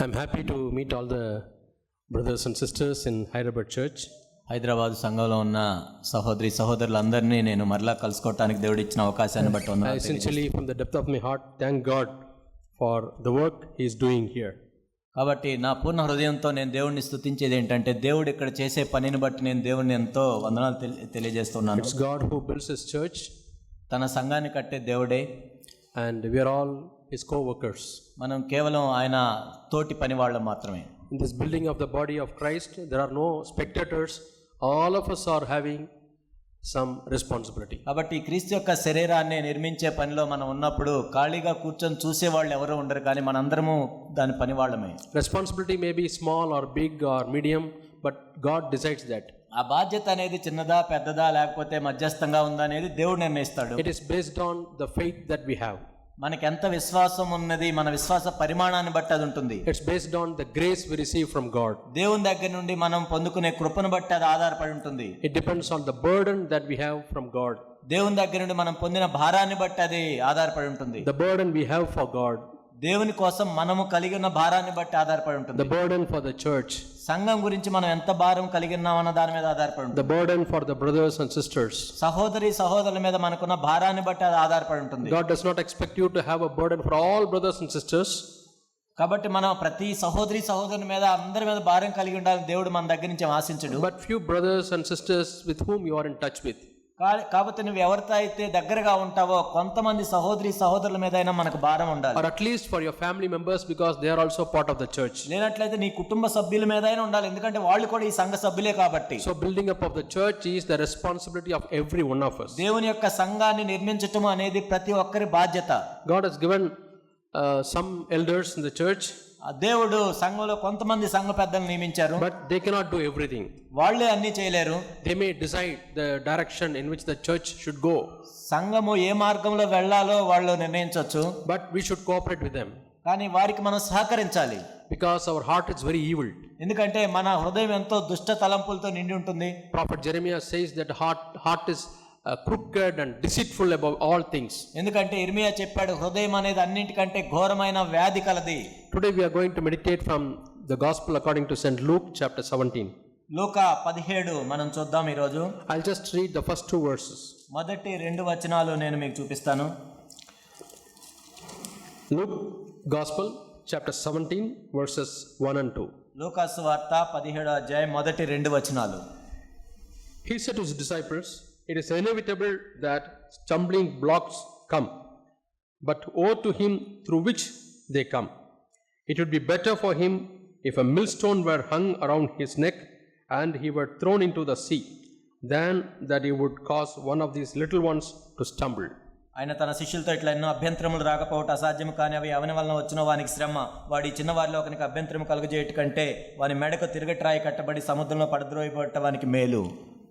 I'm happy to meet all the brothers and sisters in Hyderabad Church. Hyderabad సంఘంలో ఉన్న సహోదరులందరినీ నేను మరలా కలుసుకోవడానికి దేవుడు ఇచ్చిన అవకాశాన్ని బట్టి I essentially from the depth of my heart thank God for the work he is doing here. కాబట్టి నా పూర్ణ హృదయంతో నేను దేవుడిని స్తుతించేది ఏంటంటే దేవుడు ఇక్కడ చేసే పనిని బట్టి నేను దేవుడిని ఎంతో వందనాలు తెలియజేస్తున్నాను. It's God who builds his church, తన సంఘాన్ని కట్టే దేవుడే, and we are all his co-workers. మనం కేవలం ఆయన తోటి పని వాళ్ళం మాత్రమే. In this building of the body of Christ there are no spectators. All of us are having some responsibility. కాబట్టి క్రీస్తు యొక్క శరీరాన్ని నిర్మించే పనిలో మనం ఉన్నప్పుడు ఖాళీగా కూర్చొని చూసే వాళ్ళు ఎవరు ఉండరు, కానీ మనందరము దాని పని వాళ్ళమే. Responsibility may be small or big or medium, but God decides that. ఆ బాధ్యత అనేది చిన్నదా పెద్దదా లేకపోతే మధ్యస్థంగా ఉందా అనేది దేవుడు నిర్ణయిస్తాడు. It is based on the faith that we have. మనకి ఎంత విశ్వాసం ఉన్నది, మన విశ్వాస పరిమాణాన్ని బట్టి అది ఉంటుంది. It's based on the grace we receive from God. దేవుని దగ్గర నుండి మనం పొందుకునే కృపను బట్టి అది ఆధారపడి ఉంటుంది. It depends on the burden that we have from God. దేవుని దగ్గర నుండి మనం పొందిన భారాన్ని బట్టి అది ఆధారపడి ఉంటుంది. The burden we have for God. దేవుని కోసం మనము కలిగి ఉన్న భారాన్ని బట్టి ఆధారపడి ఉంటుంది. The burden for the church. సంఘం గురించి మనం ఎంత భారం కలిగి ఉన్నామన్న దాని మీద ఆధారపడి ఉంటుంది. The burden for the brothers and sisters. సహోదరుల మీద మనకున్న భారాన్ని బట్టి అది ఆధారపడి ఉంటుంది. God does not expect you to have a burden for all brothers and sisters. కాబట్టి మనం ప్రతి సహోదరుని మీద అందరి మీద భారం కలిగి ఉండాలని దేవుడు మన దగ్గర నుంచి ఆశించడు. But few brothers and sisters with whom you are in touch with. కాబట్టి నువ్వు ఎవరితో అయితే దగ్గరగా ఉంటావో కొంతమంది సహోదరుల మీద అయినా మనకు భారం ఉండాలి. Or at least for your family members, because they are also part of the church. లేనట్లయితే నీ కుటుంబ సభ్యుల మీద అయినా ఉండాలి, ఎందుకంటే వాళ్ళు కూడా ఈ సంఘ సభ్యులే కాబట్టి. So building up of the church is the responsibility of every one of us. దేవుని యొక్క సంఘాన్ని నిర్మించటం అనేది ప్రతి ఒక్కరి బాధ్యత. God has given some elders in the church. దేవుడు సంఘంలో కొంతమంది సంఘ పెద్దలను నియమించారు, but they cannot do everything. వాళ్ళే అన్ని చేయలేరు. They may decide the direction in which the church should go. సంఘము ఏ మార్గంలో వెళ్ళాలో వాళ్ళు నిర్ణయించవచ్చు, but we should cooperate with them. కానీ వారికి మనం సహకరించాలి. Because our heart is very evil. ఎందుకంటే మన హృదయం ఎంతో దుష్ట తలంపులతో నిండి ఉంటుంది. Prophet Jeremiah says that heart is crooked and deceitful above all things. ఎందుకంటే ఇర్మియా చెప్పాడు, హృదయం అనేది అన్నింటికంటే ఘోరమైన వ్యాధి కలది. Today we are going to meditate from the gospel according to St. Luke chapter 17. లూకా 17 మనం చూద్దాం ఈ రోజు. I'll just read the first two verses. మొదటి 2 వచనాలు నేను మీకు చూపిస్తాను. Luke gospel chapter 17 verses 1 and 2. లూకా సువార్త 17వ అధ్యాయం మొదటి 2 వచనాలు. He said to his disciples, it is inevitable that stumbling blocks come, but woe to him through which they come. It would be better for him if a millstone were hung around his neck and he were thrown into the sea, than that he would cause one of these little ones to stumble. ఆయన తన శిష్యులతో ఇట్లా ఎన్నో అభ్యంతరములు రాకపోవటం అసాధ్యం, కానీ అవి అవని వలన వచ్చిన వానికి శ్రమ, వాడి చిన్నవారిలో ఒకనికి అభ్యంతరం కలుగజేయట కంటే వాని మెడకు తిరగట్రాయి కట్టబడి సముద్రంలో పడద్రోయబడట వానికి మేలు.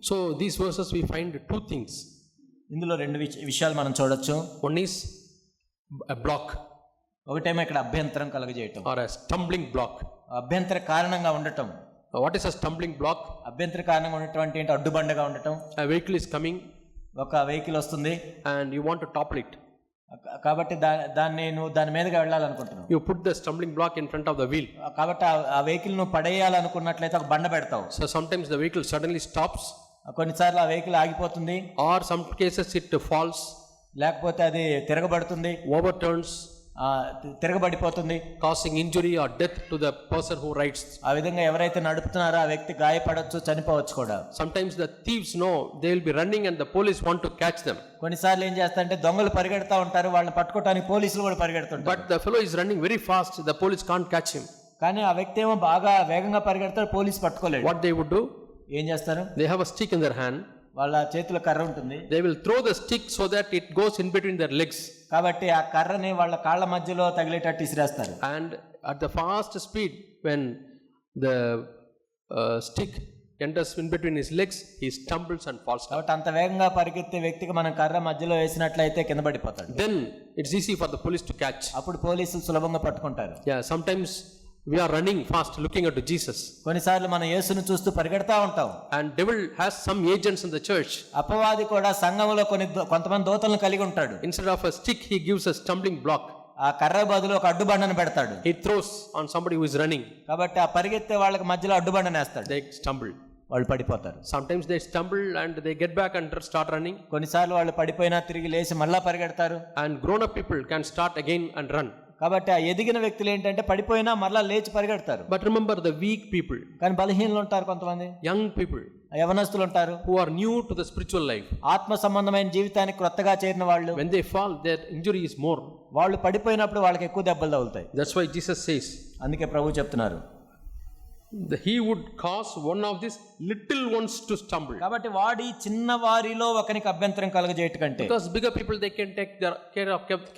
So these verses we find two things. ఇందులో 2 విషయాలు మనం చూడొచ్చు. One is a block, ఒకటేమో ఇక్కడ అభ్యంతరం కలుగజేయటం, or a stumbling block. అభ్యంతర కారణంగా ఉండటం. What is a stumbling block? అభ్యంతర కారణంగా ఉండటం అంటే ఏంటి? అడ్డుబండగా ఉండటం. A vehicle is coming, ఒక వెహికల్ వస్తుంది and you want to topple it. కాబట్టి దాని మీదగా వెళ్ళాలనుకుంటున్నావు. You put the stumbling block in front of the wheel. కాబట్టి ఆ వెహికల్ నువ్వు పడేయాలనుకున్నట్లయితే ఒక బండ పెడతావు. So sometimes the vehicle suddenly stops, కొన్నిసార్లు ఆ వెహికల్ ఆగిపోతుంది, or some cases it falls, లేకపోతే అది తిరగబడుతుంది, overturns, తిరగబడిపోతుంది, causing injury or death to the person who rides. ఆ విధంగా ఎవరైతే నడుపుతున్నారో ఆ వ్యక్తి గాయపడవచ్చు, చనిపోవచ్చు కూడా. Sometimes the thieves know they will be running and the police want to catch them. కొన్నిసార్లు ఏం చేస్తారంటే దొంగలు పరిగెడతా ఉంటారు, వాళ్ళని పట్టుకోవడానికి పోలీసులు కూడా పరిగెడుతుంటారు. But the fellow is running very fast, the police can't catch him. కానీ ఆ వ్యక్తి ఏమో బాగా వేగంగా పరిగెడతాడు, police పట్టుకోలేడు. What they would do? ఏం చేస్తారు? They have a stick in their hand. వాళ్ళ చేతిలో కర్ర ఉంటుంది. They will throw the stick so that it goes in between their legs. కాబట్టి ఆ కర్రని వాళ్ళ కాళ్ళ మధ్యలో తగిలేటట్టు ఇసిరేస్తారు. And at the fast speed, when the stick enters in between his legs, he stumbles and falls down. కాబట్టి అంత వేగంగా పరిగెత్తే వ్యక్తికి మనం కర్ర మధ్యలో వేసినట్లయితే కింద పడిపోతాడు. Then it's easy for the police to catch. అప్పుడు పోలీసులు సులభంగా పట్టుకుంటారు. Yeah, sometimes we are running fast looking at Jesus. కొన్నిసార్లు మనం యేసును చూస్తూ పరిగెడతా ఉంటాం. And devil has some agents in the church. అపవాది కూడా సంఘంలో కొంతమంది దూతలను కలిగి ఉంటాడు. Instead of a stick, he gives a stumbling block. ఆ కర్ర బదులు ఒక అడ్డుబండను పెడతాడు. He throws on somebody who is running. కాబట్టి ఆ పరిగెత్తే వాళ్ళకి మధ్యలో అడ్డుబండను వేస్తాడు. They stumble. వాళ్ళు పడిపోతారు. Sometimes they stumble and they get back and start running. కొన్నిసార్లు వాళ్ళు పడిపోయినా తిరిగి లేచి మళ్ళా పరిగెడతారు. And grown up people can start again and run. కాబట్టి ఆ ఎదిగిన వ్యక్తులు ఏంటంటే పడిపోయినా మరలా లేచి పరిగెడతారు. But remember the weak people, కానీ బలహీనలు ఉంటారు కొంతమంది, young people యవనస్తులు ఉంటారు, who are new to the spiritual life. ఆత్మ సంబంధమైన జీవితానికి క్రొత్తగా చేరిన వాళ్ళు. When they fall, their injury is more. వాళ్ళు పడిపోయినప్పుడు వాళ్ళకి ఎక్కువ దెబ్బలు తగులుతాయి. That's why Jesus says, అందుకే ప్రభు చెప్తున్నారు, he would cause one of these little ones to stumble. కాబట్టి వాడి చిన్న వారిలో ఒకనికి అభ్యంతరం కలుగజేయటకంటే, Because bigger people, they can take their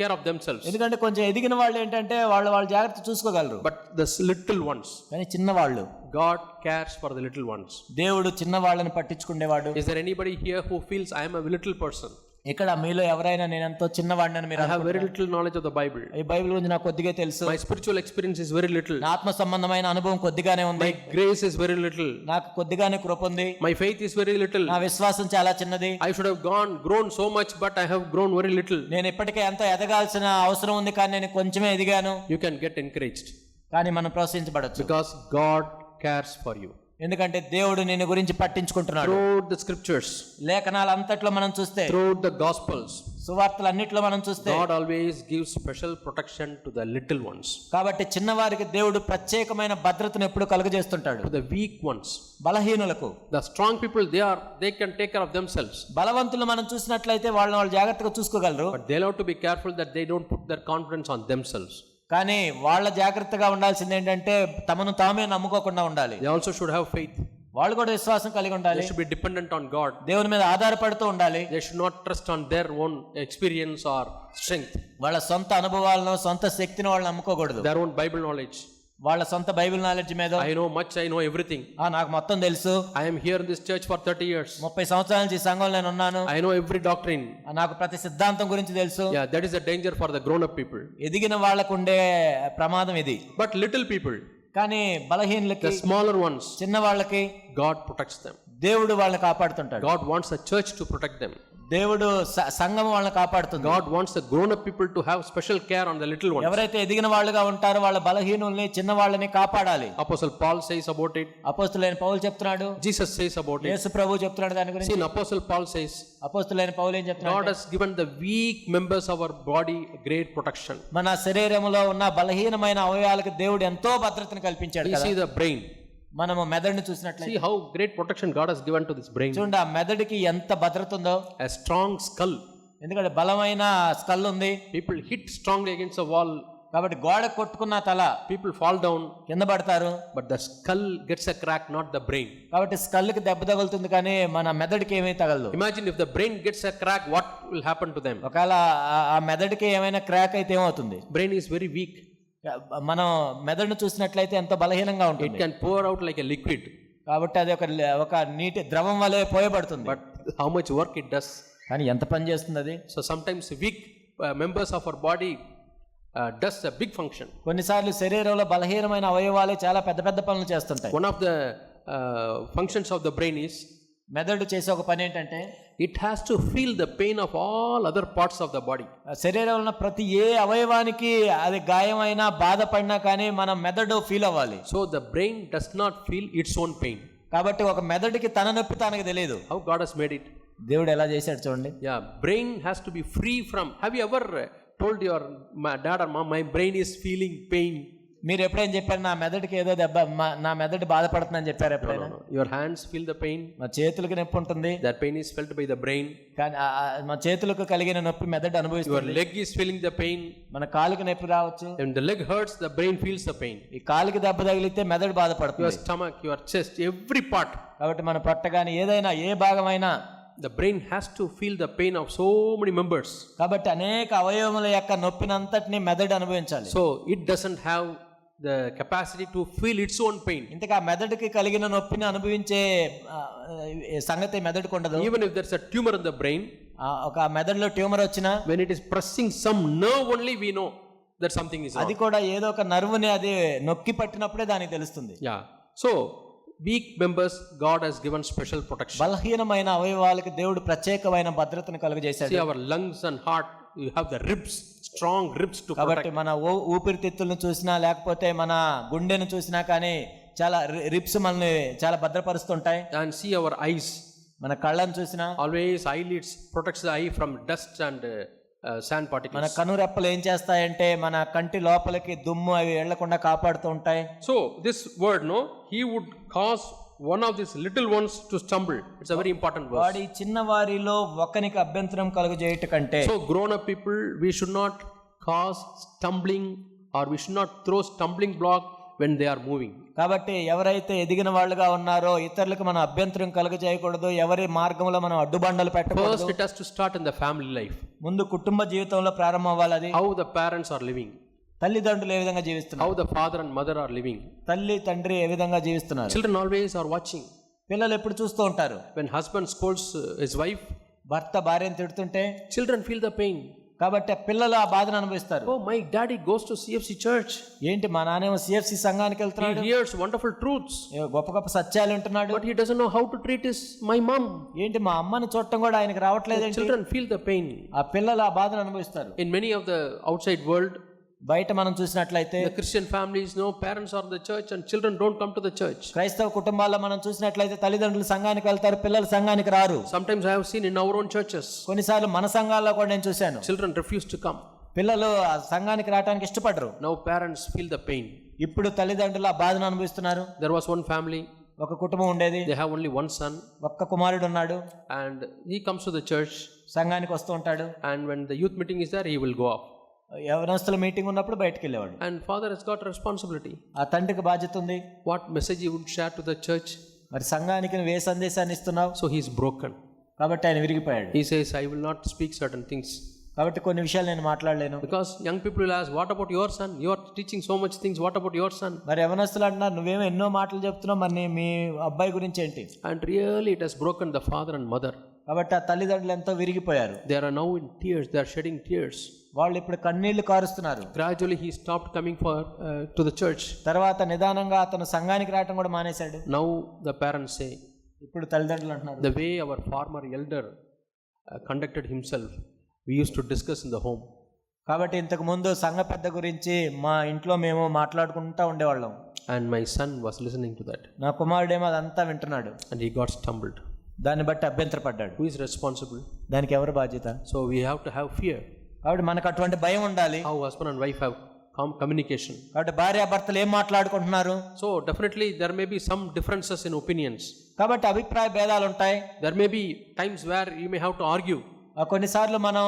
care of themselves. ఎందుకంటే కొంచెం ఎదిగిన వాళ్ళు ఏంటంటే వాళ్ళ జాగ్రత్త చూసుకోగలరు. But the little ones, కానీ చిన్నవాళ్ళు, God cares for the little ones. దేవుడు చిన్న వాళ్ళని పట్టించుకునేవాడు. Is there anybody here who feels I am a little person? ఇక్కడ మీలో ఎవరైనా నేను ఎంతో చిన్నవాడిని మీరు I have very little knowledge of the Bible. ఈ బైబిల్ గురించి నాకు కొద్దిగా తెలుసు, My spiritual experience is very little. నా ఆత్మ సంబంధమైన అనుభవం కొద్దిగానే ఉంది, My grace is very little. నాకు కొద్దిగానే కృప ఉంది, My faith is very little. నా విశ్వాసం చాలా చిన్నది, I should have grown so much, but I have grown very little. నేను ఇప్పటికే ఎంతో ఎదగాల్సిన అవసరం ఉంది కానీ నేను కొంచెమే ఎదిగాను. You can get encouraged కానీ మనం ప్రోత్సహించబడచ్చు, because God cares for you. ఎందుకంటే దేవుడు నిన్ను గురించి పట్టించుకుంటున్నాడు. Throughout the scriptures, లేఖనాలు అంతట్లో మనం చూస్తే, throughout the gospels, సువార్తలు అన్నిట్లో మనం చూస్తే, God always gives special protection to the little ones, కాబట్టి చిన్నవారికి దేవుడు ప్రత్యేకమైన భద్రతను ఎప్పుడు కలుగజేస్తుంటాడు. to the weak ones. బలహీనులకు, The strong people, they can take care of themselves, బలవంతులు మనం చూసినట్లయితే వాళ్ళు జాగ్రత్తగా చూసుకోగలరు. but they'll have to be careful that they don't put their confidence on themselves. కానీ వాళ్ళ జాగ్రత్తగా ఉండాల్సింది ఏంటంటే తమను తామే నమ్ముకోకుండా ఉండాలి. They also should have faith. వాళ్ళు కూడా విశ్వాసం కలిగి ఉండాలి. They should be dependent on God. దేవుని మీద ఆధారపడుతూ ఉండాలి. They should not trust on their own experience or strength, వాళ్ళ సొంత అనుభవాలను, సొంత శక్తిని వాళ్ళు నమ్ముకోకూడదు. their own Bible knowledge. వాళ్ళ సొంత బైబిల్ నాలెడ్జ్ మీద, I know much, I know everything. నాకు మొత్తం తెలుసు, I am here in this church for 30 years. 30 సంవత్సరాల నుంచి ఈ సంఘంలో నేను ఉన్నాను, I know every doctrine. నాకు ప్రతి సిద్ధాంతం గురించి తెలుసు. Yeah, that is a danger for the grown up people. ఎదిగిన వాళ్ళకు ఉండే ప్రమాదం ఇది. But little people, కానీ బలహీనులకి, the smaller ones, చిన్న వాళ్ళకి God protects them. దేవుడు వాళ్ళని కాపాడుతుంటాడు. God wants the church to protect them. దేవుడు సంఘం వాళ్ళని కాపాడుతుంది. God wants the grown up people to have special care on the little ones. ఎవరైతే ఎదిగిన వాళ్ళుగా ఉంటారో వాళ్ళ బలహీనుల్ని, చిన్న వాళ్ళని కాపాడాలి. Apostle Paul says about it. అపోస్తులైన పౌలు చెప్తున్నాడు, Jesus says about it. యేసు ప్రభు చెప్తున్నాడు దాని గురించి. See, Apostle Paul says, అపోస్తులైన పౌలు ఏం God చెప్తున్నాడు? has given the weak members of our body great protection. మన శరీరంలో ఉన్న బలహీనమైన అవయవాలకు దేవుడు ఎంతో భద్రతను కల్పించాడు You కదా. see the brain. మనము మెదడుని చూసినట్లయితే, See how great protection God has given to this brain. చూడండి ఆ మెదడుకి ఎంత భద్రత ఉందో. A strong skull. ఎందుకంటే బలమైన స్కల్ ఉంది. People hit strongly against the wall. కాబట్టి గోడ కొట్టుకున్న తల, People fall down, కింద పడతారు. but the skull gets a crack, not the brain. కాబట్టి స్కల్కి దెబ్బ తగులుతుంది కానీ మన మెదడుకి ఏమీ తగలదు. Imagine if the brain gets a crack, what will happen to them? ఒకవేళ ఆ మెదడుకి ఏమైనా క్రాక్ అయితే ఏమవుతుంది? Brain is very weak. మనం మెదడును చూసినట్లయితే ఎంతో బలహీనంగా It ఉంటుంది. can pour out like a liquid, కాబట్టి అది ఒక నీటి ద్రవం వలె పోయబడుతుంది. but how much work it does. కానీ ఎంత పని చేస్తుంది అది? So sometimes weak members of our body does a big function. కొన్నిసార్లు శరీరంలో బలహీనమైన అవయవాలే చాలా పెద్ద పెద్ద పనులు చేస్తుంటాయి. One of the functions of the brain is మెదడు చేసే ఒక పని ఏంటంటే, it has to feel the pain of all other parts of the body. శరీరంలో ఉన్న ప్రతి ఏ అవయవానికి అది గాయమైనా బాధపడినా కానీ మన మెదడు ఫీల్ అవ్వాలి. So the brain does not feel its own pain. కాబట్టి ఒక మెదడుకి తన నొప్పి తనకు తెలియదు. How God has made it. దేవుడు ఎలా చేశాడు చూడండి. Yeah, brain has to be free from. Have you ever told your dad or mom, my brain is feeling pain? మీరు ఎప్పుడైనా చెప్పారు నా మెదడుకి ఏదో దెబ్బ, నా మెదడు బాధపడుతుందని చెప్పారు ఎప్పుడైనా? No. Your hands feel the pain. మా చేతులకు నొప్పి ఉంటుంది, That pain is felt by the brain. కానీ మా చేతులకు కలిగిన నొప్పి మెదడు Your అనుభవిస్తుంది. leg is feeling the pain. మన కాలుకి నొప్పి రావచ్చు. When the leg hurts, the brain feels the pain. ఈ కాలుకి దెబ్బ తగిలితే మెదడు Your బాధపడుతుంది. stomach, your chest, every part. కాబట్టి మన పొట్ట కానీ ఏదైనా ఏ భాగమైనా, The brain has to feel the pain of so many members. కాబట్టి అనేక అవయవముల యొక్క నొప్పినంతటిని మెదడు అనుభవించాలి. So it doesn't have the capacity to feel its own pain. ఇంతగా మెదడుకి కలిగిన నొప్పిని అనుభవించే సంగతి మెదడుకు ఉండదు. Even if there's a tumor in the brain, ఒక మెదడులో ట్యూమర్ వచ్చినా, when it is pressing some nerve only, we know that something is అది wrong. కూడా ఏదో ఒక నర్వుని అది నొక్కి పట్టినప్పుడే దానికి తెలుస్తుంది. Yeah. So weak members, God has given special protection. బలహీనమైన అవయవాలకు దేవుడు ప్రత్యేకమైన భద్రతను కలుగజేశాడు. See, our lungs and heart you have the ribs, strong ribs to కాబట్టి protect. మన ఊపిరితిత్తులను చూసినా లేకపోతే మన గుండెను చూసినా కానీ చాలా రిబ్స్ మనల్ని చాలా భద్రపరుస్తుంటాయి. And see our eyes. మన కళ్ళను చూసినా Always eyelids protects the eye from dust and sand మన particles. కనురెప్పలు ఏం చేస్తాయంటే మన కంటి లోపలికి దుమ్ము అవి వెళ్లకుండా కాపాడుతూ ఉంటాయి. So this word, no, he would cause one of these little ones to stumble. It's a very important verse. వాడి చిన్న వారిలో ఒకనికి అభ్యంతరం కలుగజేయట కంటే So grown up people, we should not cause stumbling, or we should not throw stumbling block when they are moving. కాబట్టి ఎవరైతే ఎదిగిన వాళ్ళుగా ఉన్నారో ఇతరులకు మనం అభ్యంతరం కలుగజేయకూడదు, ఎవరి మార్గంలో మనం అడ్డుబండలు First పెట్టకూడదు. it has to start in the family life. ముందు కుటుంబ జీవితంలో ప్రారంభం అవ్వాలి. అది How the parents are living, తల్లిదండ్రులు ఏ విధంగా జీవిస్తున్నారు, how the father and mother are living. తల్లి తండ్రి ఏ విధంగా జీవిస్తున్నారు. Children always are watching. పిల్లలు ఎప్పుడు చూస్తూ ఉంటారు. When husband scolds his wife, భర్త భార్యను తిడుతుంటే children feel the pain. కాబట్టి పిల్లలు ఆ బాధను అనుభవిస్తారు. Oh, my daddy goes to CFC church. ఏంటి మా నానేమో సిఎఫ్సి సంఘానికి He వెళ్తున్నాడు, hears wonderful truths, ఏ గొప్ప గొప్ప సత్యాలు వింటున్నాడు, but he doesn't know how to treat my mom. ఏంటి మా అమ్మని చూడటం కూడా ఆయనకి రావట్లేదేంటి. Children feel the pain. ఆ పిల్లలు ఆ బాధను అనుభవిస్తారు. In many of the outside world, బయట మనం చూసినట్లయితే the Christian families, no, parents are in the church and children don't come to the church. క్రైస్తవ కుటుంబాల్లో మనం చూసినట్లయితే తల్లిదండ్రులు సంఘానికి వెళ్తారు, పిల్లలు సంఘానికి రారు. Sometimes I have seen in our own churches, కొన్నిసార్లు మన సంఘాల్లో కూడా నేను చూశాను, children refuse to come. పిల్లలు ఆ సంఘానికి రావడానికి ఇష్టపడరు. Now parents feel the pain. ఇప్పుడు తల్లిదండ్రులు ఆ బాధను అనుభవిస్తున్నారు. There was one family, ఒక కుటుంబం ఉండేది, they have only one son, ఒక్క కుమారుడు ఉన్నాడు. and he comes to the church, సంఘానికి వస్తూ ఉంటాడు. and when the youth meeting is there, he will go off. యవనస్తుల మీటింగ్ ఉన్నప్పుడు బయటకు వెళ్ళేవాడు. And father has got a responsibility. ఆ తండ్రికి బాధ్యత ఉంది. What message he would share to the church? మరి సంఘానికి నువ్వు ఏ సందేశాన్ని ఇస్తున్నావు? So he is broken. కాబట్టి ఆయన విరిగిపోయాడు. He says, I will not speak certain things. కాబట్టి కొన్ని విషయాలు నేను మాట్లాడలేను. Because young people will ask, what about your son? You are teaching so much things. What about your son? మరి యవనస్తులు అంటున్నారు, నువ్వేమో ఎన్నో మాటలు చెప్తున్నావు, మరి మీ అబ్బాయి గురించి ఏంటి? And really it has broken the father and mother. కాబట్టి ఆ తల్లిదండ్రులు ఎంతో విరిగిపోయారు. They are now in tears. They are shedding tears. వాళ్ళు ఇప్పుడు కన్నీళ్లు కారుస్తున్నారు. Gradually he stopped coming to the church. తర్వాత నిదానంగా అతను సంఘానికి రావటం కూడా మానేశాడు. Now the parents say, ఇప్పుడు తల్లిదండ్రులు అంటున్నారు, the way our former elder conducted himself, we used to discuss in the home. కాబట్టి ఇంతకు ముందు సంఘ పెద్ద గురించి మా ఇంట్లో మేము మాట్లాడుకుంటూ ఉండేవాళ్ళం. And my son was listening to that. నా కుమారుడేమో అదంతా వింటున్నాడు. And he got stumbled. దాన్ని బట్టి అభ్యంతరపడ్డాడు. Who is responsible? దానికి ఎవరు బాధ్యత? So we have to have fear. కాబట్టి మనకు అటువంటి భయం ఉండాలి. How husband and wife have communication. కాబట్టి భార్యాభర్తలు ఏం మాట్లాడుకుంటున్నారు? So definitely there may be some differences in opinions. కాబట్టి అభిప్రాయ భేదాలు ఉంటాయి. There may be times where you may have to argue. కొన్నిసార్లు మనం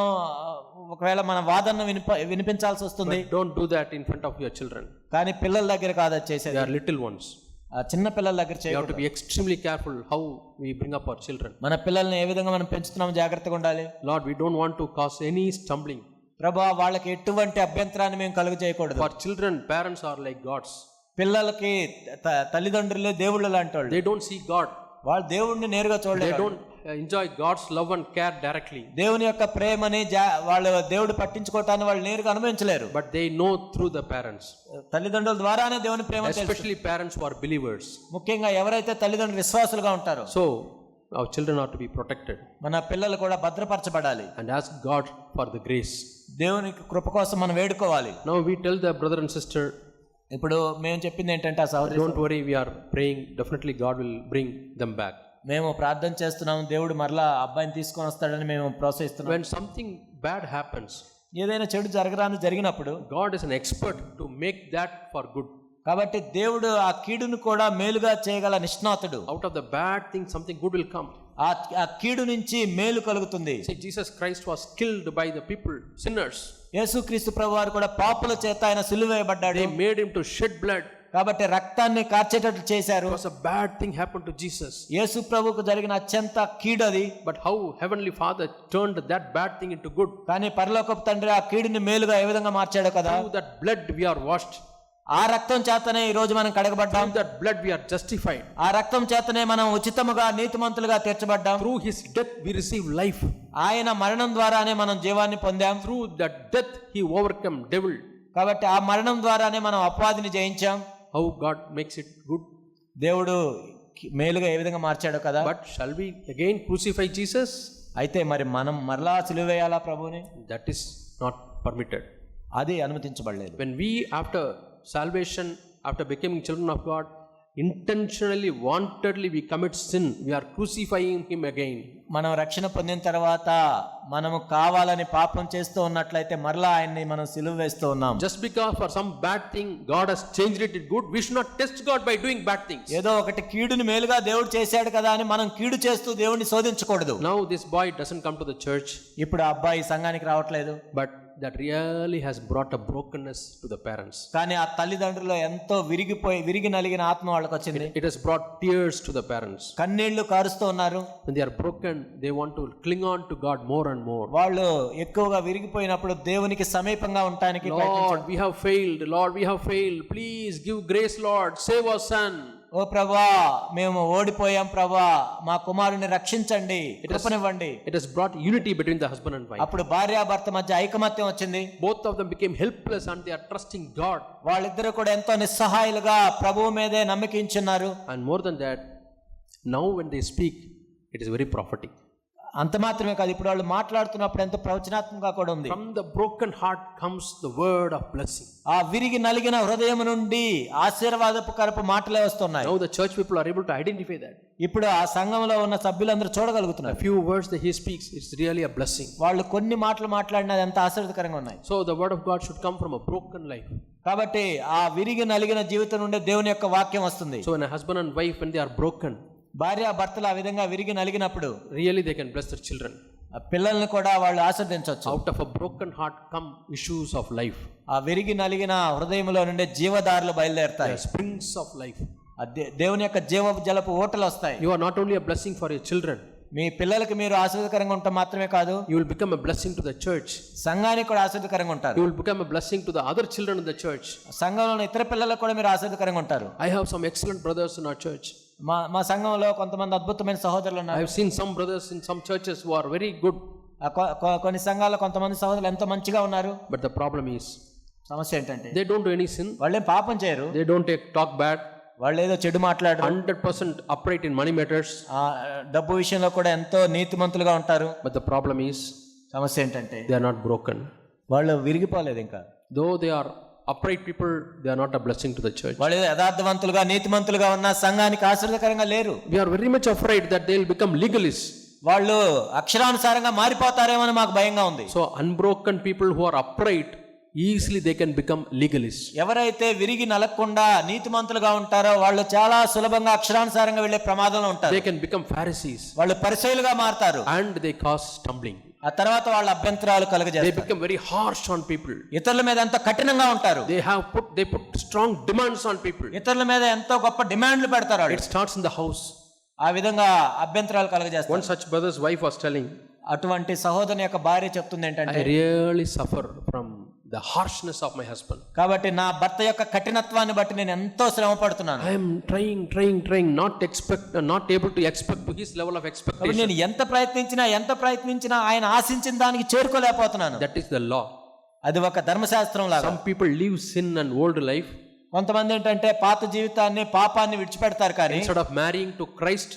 ఒకవేళ మన వాదనను వినిపించాల్సి వస్తుంది. But don't do that in front of your children. కానీ పిల్లల దగ్గర కాదు అది చేసేది. They are little ones. ఆ చిన్న పిల్లల దగ్గర You have to చేయకూడదు. be extremely careful how we bring up our children. మన పిల్లల్ని ఏ విధంగా మనం పెంచుతున్నామో జాగ్రత్తగా ఉండాలి. Lord, we don't want to cause any stumbling. ప్రభా, వాళ్ళకి ఎటువంటి అభ్యంతరాన్ని మేము కలుగ చేయకూడదు. For children, parents are like gods. పిల్లలకి తల్లిదండ్రులే దేవుళ్ళు లాంటి వాళ్ళు. They don't see God. వాళ్ళు దేవుడిని నేరుగా They చూడలేరు. don't enjoy God's love and care directly. దేవుని యొక్క ప్రేమని వాళ్ళు దేవుడు పట్టించుకోవటాన్ని వాళ్ళు నేరుగా అనుభవించలేరు. But they know through the parents. తల్లిదండ్రుల ద్వారానే దేవుని ప్రేమ తెలుసు. Especially parents who are believers. ముఖ్యంగా ఎవరైతే తల్లిదండ్రులు విశ్వాసులుగా ఉంటారో So our children are to be protected. మన పిల్లలు కూడా భద్రపరచబడాలి. And ask God for the grace. దేవునికి కృప కోసం మనం వేడుకోవాలి. Now we tell the brother and sister, ఇప్పుడు మేము చెప్పింది ఏంటంటే ఆ సహోదరి, don't worry, we are praying. Definitely God will bring them back. మేము ప్రార్థన చేస్తున్నాం, దేవుడు మరలా అబ్బాయిని తీసుకొని వస్తాడని మేము ప్రోత్సహిస్తున్నాం. When something bad happens, ఏదైనా చెడు జరిగినప్పుడు God is an expert to make that for good. కాబట్టి దేవుడు ఆ కీడును కూడా మేలుగా చేయగల నిష్ణాతుడు. Out of the bad thing, something good will come. ఆ కీడు నుంచి మేలు కలుగుతుంది. See, Jesus Christ was killed by the people, sinners. యేసుక్రీస్తు ప్రభువారు కూడా పాపుల చేత ఆయన సిలువేయబడ్డాడు. They made him to shed blood. కాబట్టి రక్తాన్ని కార్చేటట్లు చేశారు. It was a bad thing happened to Jesus. యేసు ప్రభువుకు జరిగిన అత్యంత కీడది. But how Heavenly Father turned that bad thing into good. కానీ పరలోకపు తండ్రి ఆ కీడుని మేలుగా ఏ విధంగా మార్చాడో కదా. Through that blood we are washed. ఆ రక్తం చేతనే ఈ రోజు మనం కడగబడ్డాం. Through that blood we are justified. ఆ రక్తం చేతనే మనం ఉచితముగా నీతిమంతులుగా తీర్చబడ్డాం. Through his death we receive life. ఆయన మరణం ద్వారానే మనం జీవాన్ని పొందాం. Through that death he overcome devil. కాబట్టి ఆ మరణం ద్వారానే మనం అపవాదిని జయించాం. How God makes it good. దేవుడు మేలుగా ఏ విధంగా మార్చాడో కదా. But shall we again crucify Jesus? అయితే మరి మనం మరలా సిలువ వేయాలా ప్రభువుని? That is not permitted. అది అనుమతించబడలేదు. When we, after salvation, after becoming children of God, intentionally, wantedly we commit sin, we are crucifying him again. మనం రక్షణ పొందిన తర్వాత మనము కావాలని పాపం చేస్తూ ఉన్నట్లయితే మరలా ఆయన్ని మనం సిలువ వేస్తూ ఉన్నాం. Just because for some bad thing God has changed it to good, we should not test God by doing bad things. ఏదో ఒకటి కీడుని మేలుగా దేవుడు చేశాడు కదా అని మనం కీడు చేస్తూ దేవుడిని శోధించకూడదు. Now this boy doesn't come to the church, ఇప్పుడు ఆ అబ్బాయి సంఘానికి రావట్లేదు, but that really has brought a brokenness to the parents. కానీ ఆ తల్లిదండ్రులు ఎంతో విరిగి నలిగిన ఆత్మ వాళ్ళకి వచ్చింది. It has brought tears to the parents. కన్నీళ్లు కారుస్తూ ఉన్నారు. When they are broken, they want to cling on to God more and more. వాళ్ళు ఎక్కువగా విరిగిపోయినప్పుడు దేవునికి సమీపంగా ఉండడానికి Lord, we have failed. Lord, we have failed. Please give grace, Lord. Save our son. ఓ ప్రభా, మేము ఓడిపోయాం ప్రభా, మా కుమారుని రక్షించండి, కృపనివ్వండి. It has brought unity between the husband and wife. అప్పుడు భార్యాభర్త మధ్య ఐకమత్యం వచ్చింది. Both of them became helpless and they are trusting God. వాళ్ళిద్దరూ కూడా ఎంతో నిస్సహాయులుగా ప్రభువు మీదే నమ్మకించున్నారు. And more than that, now when they speak, it is very prophetic. అంత మాత్రమే కాదు, ఇప్పుడు వాళ్ళు మాట్లాడుతున్నప్పుడు ఎంతో ప్రవచనాత్మకంగా కూడా ఉంది. From the broken heart comes the word of blessing. ఆ విరిగి నలిగిన హృదయం నుండి ఆశీర్వాదపు కరపు మాటలే వస్తున్నాయి. Now the church people are able to identify that. ఇప్పుడు ఆ సంఘంలో ఉన్న సభ్యులందరూ చూడగలుగుతున్నారు. A few words that he speaks, it's really a blessing. వాళ్ళు కొన్ని మాటలు మాట్లాడినది ఎంత ఆశీర్వాదకరంగా ఉన్నాయి. So the word of God should come from a broken life. కాబట్టి ఆ విరిగి నలిగిన జీవితం నుండి దేవుని యొక్క వాక్యం వస్తుంది. So when a husband and wife, when they are broken, భార్య భర్తలు ఆ విధంగా విరిగి నలిగినప్పుడు really they can bless their children. ఆ పిల్లల్ని కూడా వాళ్ళు ఆశీర్వదించవచ్చు. Out of a broken heart come issues of life. ఆ విరిగి నలిగిన హృదయంలో నుండి జీవదారులు బయలుదేరుతాయి. Springs of life. దేవుని యొక్క జీవ జలపు ఓటలు వస్తాయి. You are not only a blessing for your children, మీ పిల్లలకి మీరు ఆశీర్వాదకరంగా ఉంటాం మాత్రమే కాదు, you will become a blessing to the church. సంఘానికి కూడా ఆశీర్వాదకరంగా ఉంటారు. You will become a blessing to the other children in the church. సంఘంలో ఇతర పిల్లలకు కూడా మీరు ఆశీర్వాదకరంగా ఉంటారు. I have some excellent brothers in our church. మా సంఘంలో కొంతమంది అద్భుతమైన సహోదరులు I ఉన్నారు. have seen some brothers in some churches who are very good. కొన్ని సంఘాల్లో కొంతమంది సహోదరులు ఎంతో మంచిగా ఉన్నారు. But the problem is, సమస్య ఏంటంటే they don't do any sin. వాళ్ళేం పాపం చేయరు. They don't talk bad. వాళ్ళు ఏదో చెడు మాట్లాడరు. 100% upright in money matters. డబ్బు విషయంలో కూడా ఎంతో నీతిమంతులుగా ఉంటారు. But the problem is, సమస్య ఏంటంటే they are not broken. వాళ్ళు విరిగిపోలేదు ఇంకా. Though they are upright people, they are not a blessing to the church. వాళ్ళు యథార్థవంతులుగా నీతిమంతులుగా ఉన్న సంఘానికి ఆశీర్వాదకరంగా లేరు. We are very much afraid that they will become legalists. వాళ్ళు అక్షరానుసారంగా మారిపోతారేమో అని మాకు భయంగా ఉంది. So unbroken people who are upright, easily they can become legalists. ఎవరైతే విరిగి నలగకుండా నీతిమంతులుగా ఉంటారో వాళ్ళు చాలా సులభంగా అక్షరానుసారంగా వెళ్ళే ప్రమాదంలో ఉంటారు. They can become Pharisees. వాళ్ళు పరిసయ్యులుగా మారతారు. And they cause stumbling. ఆ తర్వాత వాళ్ళ అభ్యంతరాలు They కలుగజేస్తారు. become very harsh on people. ఇతరుల మీద ఎంతో కఠినంగా ఉంటారు. They put strong demands on people. ఇతరుల మీద ఎంతో గొప్ప డిమాండ్లు పెడతారు వాళ్ళు. It starts in the house. ఆ విధంగా అభ్యంతరాలు కలుగజేస్తారు. One such brother's wife was telling, అటువంటి సహోదరుని యొక్క భార్య చెప్తుంది ఏంటంటే, I really suffer from the harshness of my husband. కాబట్టి నా భర్త యొక్క కఠినత్వాన్ని బట్టి నేను ఎంతో శ్రమ పడుతున్నాను. I am trying, not able to expect to his level of expectation. నేను ఎంత ప్రయత్నించినా ఆయన ఆశించిన దానికి చేరుకోలేకపోతున్నాను. That is the law. అది ఒక ధర్మశాస్త్రం లాగా. Some people live sin and old life. కొంతమంది ఏంటంటే పాత జీవితాన్ని పాపాన్ని విడిచిపెడతారు, కానీ Instead of marrying to Christ,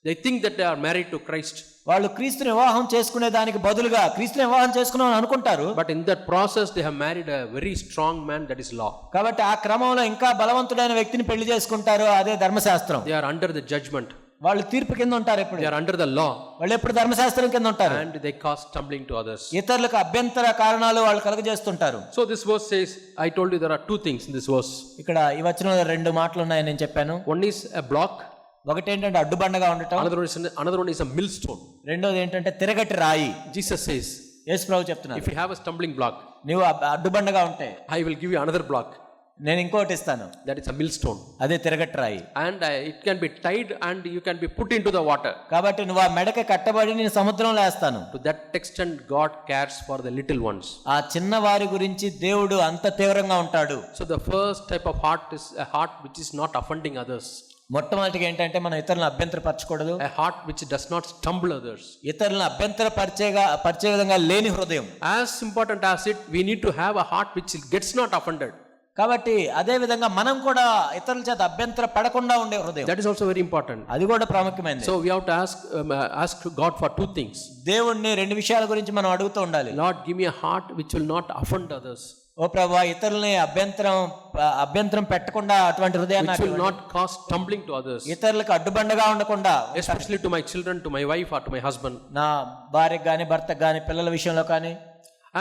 they think that they are married to Christ. వాళ్ళు క్రీస్తుని వివాహం చేసుకునే దానికి బదులుగా క్రీస్తుని వివాహం చేసుకున్నాం అనుకుంటారు. But in that process they have married a very strong man, that is law. కాబట్టి ఆ క్రమంలో ఇంకా బలవంతుడైన వ్యక్తిని పెళ్లి చేసుకుంటారు, అదే ధర్మశాస్త్రం. They are under the judgment. వాళ్ళు తీర్పు కింద ఉంటారు. ఎప్పుడు They are under the law. వాళ్ళు ఎప్పుడు ధర్మశాస్త్రం కింద ఉంటారు. And they cause stumbling to others. ఇతరులకు అభ్యంతర కారణాలు వాళ్ళు కలుగజేస్తుంటారు. So this verse says, I told you there are two things in this verse. ఇక్కడ ఈ వచనంలో రెండు మాటలు ఉన్నాయని నేను చెప్పాను. One is a block. ఒకటి ఏంటంటే అడ్డుబండగా ఉండటం. Another one is a millstone. రెండోది ఏంటంటే తిరగటి రాయి. Jesus says, యేసు ప్రభు చెప్తున్నారు, if you have a stumbling block, నువ్వు అడ్డుబండగా ఉంటే I will give you another block. నేను ఇంకోటి ఇస్తాను, that is a millstone. అదే తిరగటి రాయి. And it can be tied and you can be put into the water. కాబట్టి నువ్వు ఆ మెడకి కట్టబడి నేను సముద్రంలో వేస్తాను. To that extent God cares for the little ones. ఆ చిన్న వారి గురించి దేవుడు అంత తీవ్రంగా ఉంటాడు. So the first type of heart is a heart which is not offending others. మొట్టమొదటిగా ఏంటంటే మనం ఇతరులను అభ్యంతరపరచకూడదు. A heart which does not stumble others. ఇతరులను పరిచే విధంగా లేని హృదయం. As important as it, we need to have a heart which gets not offended. కాబట్టి అదే విధంగా మనం కూడా ఇతరుల చేత అభ్యంతర పడకుండా ఉండే హృదయం, That is also very important. అది కూడా ప్రాముఖ్యమైనది. So we have to ask God for two things. దేవుణ్ణి రెండు విషయాల గురించి మనం అడుగుతూ ఉండాలి. Lord, give me a heart which will not offend others, ఓ ప్రభువా, ఇతరులని అభ్యంతరం పెట్టకుండా అటువంటి హృదయాన్ని which నాకు will ఇవ్వండి. not cause stumbling to others, ఇతరులకు అడ్డుబండగా ఉండకుండా, especially to my children, to my wife or to my husband. నా భార్యకు గాని భర్తకు గాని పిల్లల విషయంలో కానీ.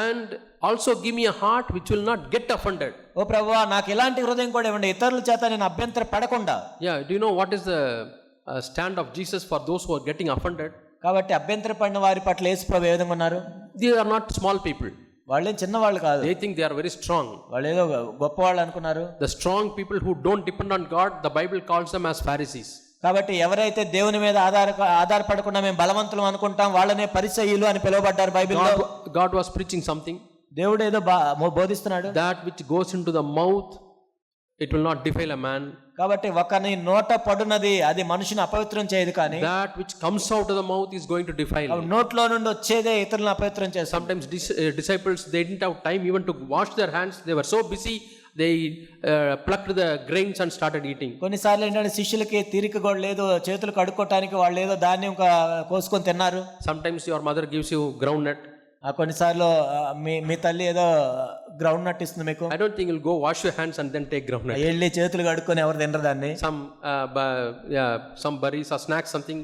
And also give me a heart which will not get offended. ఓ ప్రభువా, నాకు ఇలాంటి హృదయం కూడా ఇవ్వండి, ఇతరుల చేత నేను అభ్యంతర పడకుండా. Yeah, do you know what is the stand of Jesus for those who are getting offended? కాబట్టి అభ్యంతర పడిన వారి పట్ల యేసు ప్రభు ఏ విధంగా ఉన్నారు? They are not small people. వాళ్ళేం చిన్నవాళ్ళు కాదు, They think they are very strong. వాళ్ళు ఏదో గొప్పవాళ్ళు అనుకున్నారు. The strong people who don't depend on God, the Bible calls them as Pharisees. కాబట్టి ఎవరైతే దేవుని మీద ఆధారపడకుండా మేము బలవంతులు అనుకుంటాం, వాళ్ళనే పరిసయ్యులు అని పిలువబడ్డారు బైబిల్లో. God was preaching something. దేవుడు ఏదో బోధిస్తున్నాడు. That which goes into the mouth, it will not defile a man. కాబట్టి ఒకని నోట పడునది అది మనిషిని అపవిత్రం చేయదు, కానీ That which comes out of the mouth is going to defile. నోట్లో నుండి వచ్చేదే ఇతరులను అపవిత్రం చేస్తాం. Sometimes disciples, they didn't have time even to wash their hands. They were so busy, they plucked the grains and started eating. కొన్నిసార్లు ఏంటంటే శిష్యులకి తీరిక కూడా లేదు, చేతులు కడుక్కోవటానికి వాళ్ళు ఏదో ధాన్యం కోసుకొని తిన్నారు. Sometimes your mother gives you groundnut. కొన్నిసార్లు మీ తల్లి ఏదో గ్రౌండ్ నట్ ఇస్తుంది మీకు. I don't think you'll go wash your hands and then take groundnut. వెళ్ళి చేతులు కడుక్కొని ఎవరు తినరు దాన్ని. Some berries or snacks, something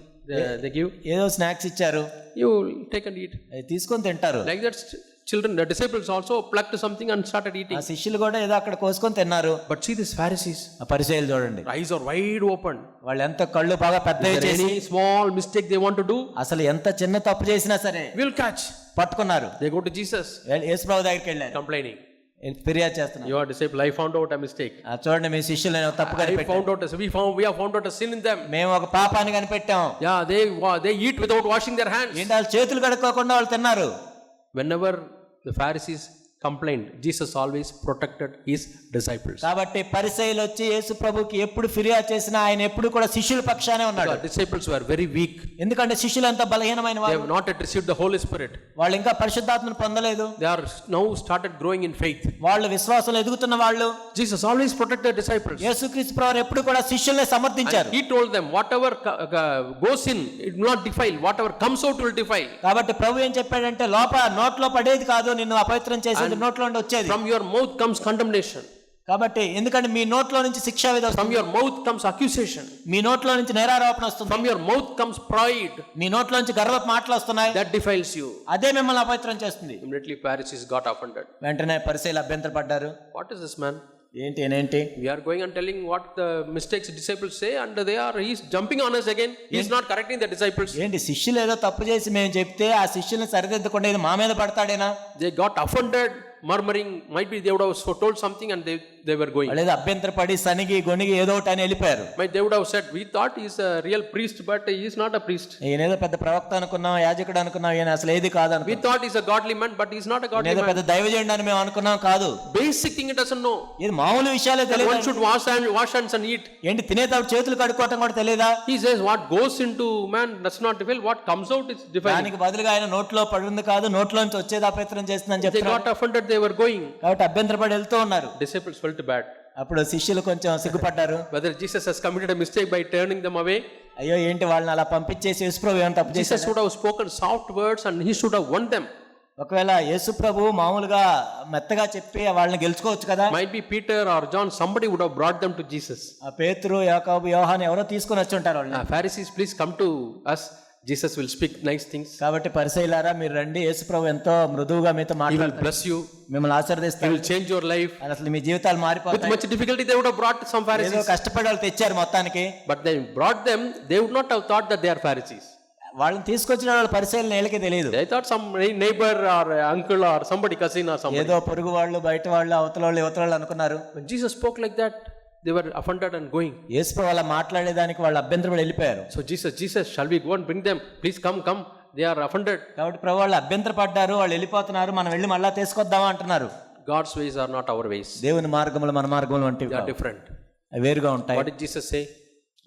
they give. ఏదో స్నాక్స్ ఇచ్చారు, You take and eat. అవి తీసుకొని తింటారు. Like that, children, the disciples also plucked something and started eating. ఆ శిష్యులు కూడా ఏదో అక్కడ కోసుకొని తిన్నారు. But see these Pharisees, ఆ పరిసయ్యులు చూడండి, eyes are wide open. వాళ్ళు ఎంత కళ్ళు బాగా పెద్దవి Is there చేసి, any small mistake they want to do, అసలు ఎంత చిన్న తప్పు చేసినా సరే we'll catch. పట్టుకున్నారు. They go to Jesus యేసుప్రభు దగ్గరికి వెళ్ళారు, complaining. ఫిర్యాదు చేస్తున్నారు. Your disciple, I found out a mistake. చూడండి, మీ శిష్యులు తప్పు We కనిపెట్టారు, have found out a sin in them. మేము ఒక పాపాన్ని కనిపెట్టాం. Yeah, they eat without washing their hands. ఏంటి వాళ్ళు చేతులు కడుక్కోకుండా వాళ్ళు తిన్నారు. Whenever the Pharisees complained, Jesus always protected his disciples. కాబట్టి పరిసయ్యులు వచ్చి యేసు ప్రభుకి ఎప్పుడు ఫిర్యాదు చేసినా ఆయన ఎప్పుడు కూడా శిష్యుల పక్షానే ఉన్నాడు. The disciples were very weak. ఎందుకంటే శిష్యులు అంత బలహీనమైన They వారు, have not yet received the Holy Spirit. వాళ్ళు ఇంకా పరిశుద్ధాత్మను పొందలేదు. They are now started growing in faith. వాళ్ళు విశ్వాసంలో ఎదుగుతున్న వాళ్ళు. Jesus always protected the disciples. యేసుక్రీస్తు ప్రభువు ఎప్పుడు కూడా శిష్యుల్ని సమర్థించారు. He told them, whatever goes in, it will not defile. Whatever comes out will defile. కాబట్టి ప్రభు ఏం చెప్పాడంటే, నోట్లో పడేది కాదు నిన్ను అపవిత్రం చేసేది, నోట్లో నుండి వచ్చేది. From your mouth comes condemnation. కాబట్టి ఎందుకంటే మీ నోట్లో నుంచి శిక్షా విధి From వస్తుంది, your mouth comes accusation. మీ నోట్లో నుంచి నేరారోపణ వస్తుంది, From your mouth comes pride. మీ నోట్లో నుంచి గర్వపు మాటలు వస్తున్నాయి, That defiles you. అదే మిమ్మల్ని అపవిత్రం చేస్తుంది. Immediately Pharisees got offended. వెంటనే పరిసయ్యులు అభ్యంతరపడ్డారు. What is this man? ఏంటి We are going and telling what the mistakes disciples say, and he's jumping on us again. He's not correcting the disciples. ఏంటి శిష్యులు ఏదో తప్పు చేసి మేము చెప్తే ఆ శిష్యుల్ని సరిదిద్దకుండా ఇది మా మీద పడతాడేనా? They got offended, murmuring. Might be they would have told something and they were going. వాళ్ళు ఏదో అభ్యంతరపడి సనిగి గొనిగి ఏదో ఒకటి అని వెళ్ళిపోయారు. Might they would have said, we thought he's a real priest, but he is not a priest. ఈయన ఏదో పెద్ద ప్రవక్త అనుకున్నాం, యాజకుడు అనుకున్నాం, ఈయన అసలు ఏది కాదు We అనుకున్నాం. thought he's a godly man, but he's not a godly ఏదో man. పెద్ద దైవజనుడు అని మేము అనుకున్నాం, కాదు. Basic thing he doesn't know. ఇది మామూలు విషయాలే That తెలియదు. one should wash hands and eat. ఏంటి తినేటప్పుడు చేతులు కడుక్కోవటం కూడా తెలియదా? He says what goes into man does not defile, what comes out is defiling. దానికి బదులుగా ఆయన నోట్లో పడింది కాదు, నోట్లోంచి వచ్చేది అపవిత్రం చేస్తుందని They చెప్తున్నారు. got offended, they were going. కాబట్టి అభ్యంతరపడి వెళ్తూ ఉన్నారు. Disciples felt bad. అప్పుడు శిష్యులు కొంచెం సిగ్గుపడ్డారు. Whether Jesus has committed a mistake by turning them away. అయ్యో ఏంటి వాళ్ళని అలా పంపించేసి యేసుప్రభు ఏమైనా తప్పు Jesus చేశారు? should have spoken soft words and he should have won them. ఒకవేళ యేసుప్రభు మామూలుగా మెత్తగా చెప్పి వాళ్ళని గెలుచుకోవచ్చు కదా. Might be Peter or John, somebody would have brought them to Jesus. ఆ పేతురు, యాకోబు, యోహాను ఎవరో తీసుకొని వచ్చి ఉంటారు వాళ్ళని. Pharisees, please come to us. Jesus will speak nice things. కాబట్టి పరిసయ్యులారా మీరు రండి, యేసుప్రభు ఎంతో మృదువుగా మీతో He will మాట్లాడతారు, bless you. మిమ్మల్ని He ఆశీర్వదిస్తారు, will change your life. అసలు మీ జీవితాలు With మారిపోతాయి. much difficulty they would have brought some ఏదో Pharisees. కష్టపడి వాళ్ళు తెచ్చారు మొత్తానికి. But they brought them, they would not have thought that they are Pharisees. వాళ్ళని తీసుకొచ్చిన వాళ్ళ పరిశీలన వీళ్ళకి తెలియదు. They thought some neighbor or uncle or somebody, cousin or somebody. ఏదో పొరుగు వాళ్ళు, బయట వాళ్ళు, అవతల వాళ్ళు, యువతల వాళ్ళు అనుకున్నారు. When Jesus spoke like that, they were offended and going. యేసుప్రభు వాళ్ళ మాట్లాడేదానికి వాళ్ళు అభ్యంతరపడి వెళ్ళిపోయారు. So Jesus, shall we go and bring them? Please come. They are offended. కాబట్టి ప్రభు వాళ్ళు అభ్యంతరపడ్డారు, వాళ్ళు వెళ్ళిపోతున్నారు, మనం వెళ్ళి మళ్ళా తీసుకొద్దామా అంటున్నారు. God's ways are not our ways. దేవుని మార్గములు మన మార్గములు వంటివి They are కావు. different. అవి వేరుగా ఉంటాయి. What did Jesus say?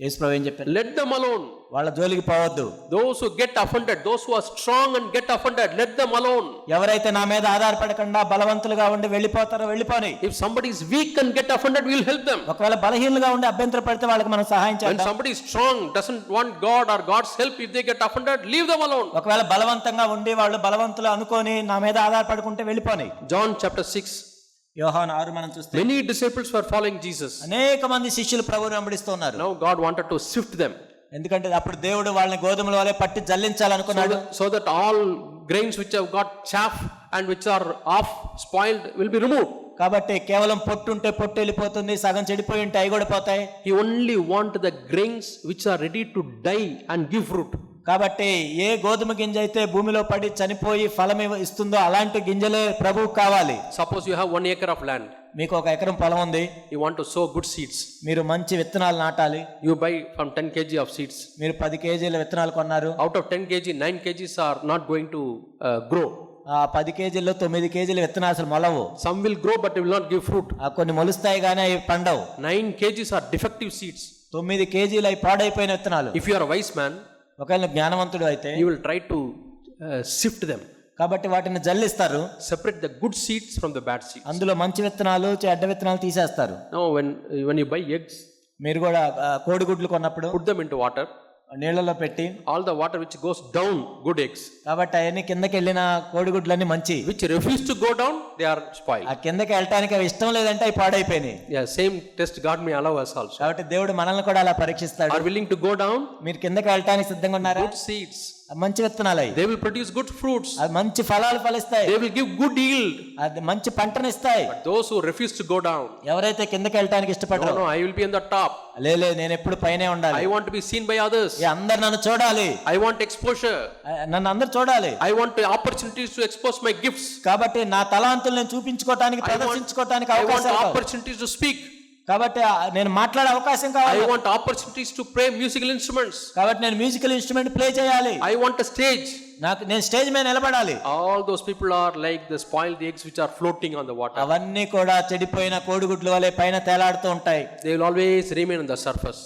యేసుప్రభు ఏం చెప్పారు? Let them alone. వాళ్ళ జోలికి పోవద్దు. Those who get offended, those who are strong and get offended, let them alone. ఎవరైతే నా మీద ఆధారపడకుండా బలవంతులుగా ఉండి వెళ్ళిపోతారో వెళ్ళిపోని. If somebody is weak and get offended, we will help them. ఒకవేళ బలహీనులుగా ఉండి అభ్యంతర పడితే వాళ్ళకి మనం సహాయం When చేద్దాం. somebody is strong, doesn't want God or God's help, if they get offended, leave them alone. ఒకవేళ బలవంతంగా ఉండి వాళ్ళు బలవంతులు అనుకొని నా మీద ఆధారపడుకుంటే వెళ్ళిపోని. John chapter 6. యోహాను 6 మనం చూస్తే Many disciples were following Jesus. అనేక మంది శిష్యులు ప్రభువుని వెంబడిస్తున్నారు. Now God wanted to sift them. ఎందుకంటే అప్పుడు దేవుడు వాళ్ళని గోధుమల వలె పట్టి జల్లించాలనుకున్నాడు. So that all grains which have got chaff and which are half spoiled will be removed. కాబట్టి కేవలం పొట్టు ఉంటే పొట్టు వెళ్ళిపోతుంది, సగం చెడిపోయి ఉంటే అవి కూడా పోతాయి. He only want the grains which are ready to die and give fruit. కాబట్టి ఏ గోధుమ గింజ అయితే భూమిలో పడి చనిపోయి ఫలం ఇస్తుందో అలాంటి గింజలే ప్రభువుకు కావాలి. Suppose you have 1 acre of land. మీకు 1 ఎకరం పొలం ఉంది. You want to sow good seeds. మీరు మంచి విత్తనాలు నాటాలి. You buy from 10 kg of seeds. మీరు 10 కేజీల విత్తనాలు కొన్నారు. Out of 10 kg, 9 kgs are not going to grow. ఆ 10 కేజీల్లో 9 కేజీల విత్తనాలు అసలు మొలవు. Some will grow but they will not give fruit. కొన్ని మొలుస్తాయి కానీ అవి పండవు. 9 kgs are defective seeds. 9 కేజీలు అవి పాడైపోయిన విత్తనాలు. If you are a wise man, ఒకవేళ జ్ఞానవంతుడు అయితే you will try to sift them. కాబట్టి వాటిని జల్లిస్తారు. Separate the good seeds from the bad seeds. అందులో మంచి విత్తనాలు చెడ్డ విత్తనాలు తీసేస్తారు. Now when you buy eggs, మీరు కూడా కోడిగుడ్లు కొన్నప్పుడు put them into water. నీళ్ళలో పెట్టి All the water which goes down, good eggs. కాబట్టి అవన్నీ కిందకి వెళ్ళిన కోడిగుడ్లన్నీ మంచి. Which refuse to go down, they are spoiled. ఆ కిందకి వెళ్ళటానికి అవి ఇష్టం లేదంటే అవి పాడైపోయినాయి. Yeah, same test God may allow us also. కాబట్టి దేవుడు మనల్ని కూడా అలా పరీక్షిస్తాడు. Are willing to go down? మీరు కిందకి వెళ్ళటానికి సిద్ధంగా ఉన్నారా? Good seeds. మంచి విత్తనాలు అవి. They will produce good fruits. అది మంచి ఫలాలు ఫలిస్తాయి. They will give good yield. అది మంచి పంటను ఇస్తాయి. But those who refuse to go down, ఎవరైతే కిందకి వెళ్ళటానికి ఇష్టపడరు, no, I will be on the top. లేదు నేను ఎప్పుడు పైనే ఉండాలి. I want to be seen by others. అందరు నన్ను చూడాలి. I want exposure. నన్ను అందరు చూడాలి. I want opportunities to expose my gifts. కాబట్టి నా తలాంతులు నేను చూపించుకోవడానికి ప్రదర్శించుకోవడానికి I want అవకాశం కావాలి. opportunities to speak. కాబట్టి నేను మాట్లాడే అవకాశం కావాలి. I want opportunities to play musical instruments. కాబట్టి నేను మ్యూజికల్ ఇన్స్ట్రుమెంట్ ప్లే చేయాలి. I want a stage. నేను స్టేజ్ మీద నిలబడాలి. All those people are like the spoiled eggs which are floating on the water. అవన్నీ కూడా చెడిపోయిన కోడిగుడ్ల వలె పైన తేలాడుతూ ఉంటాయి. They will always remain on the surface.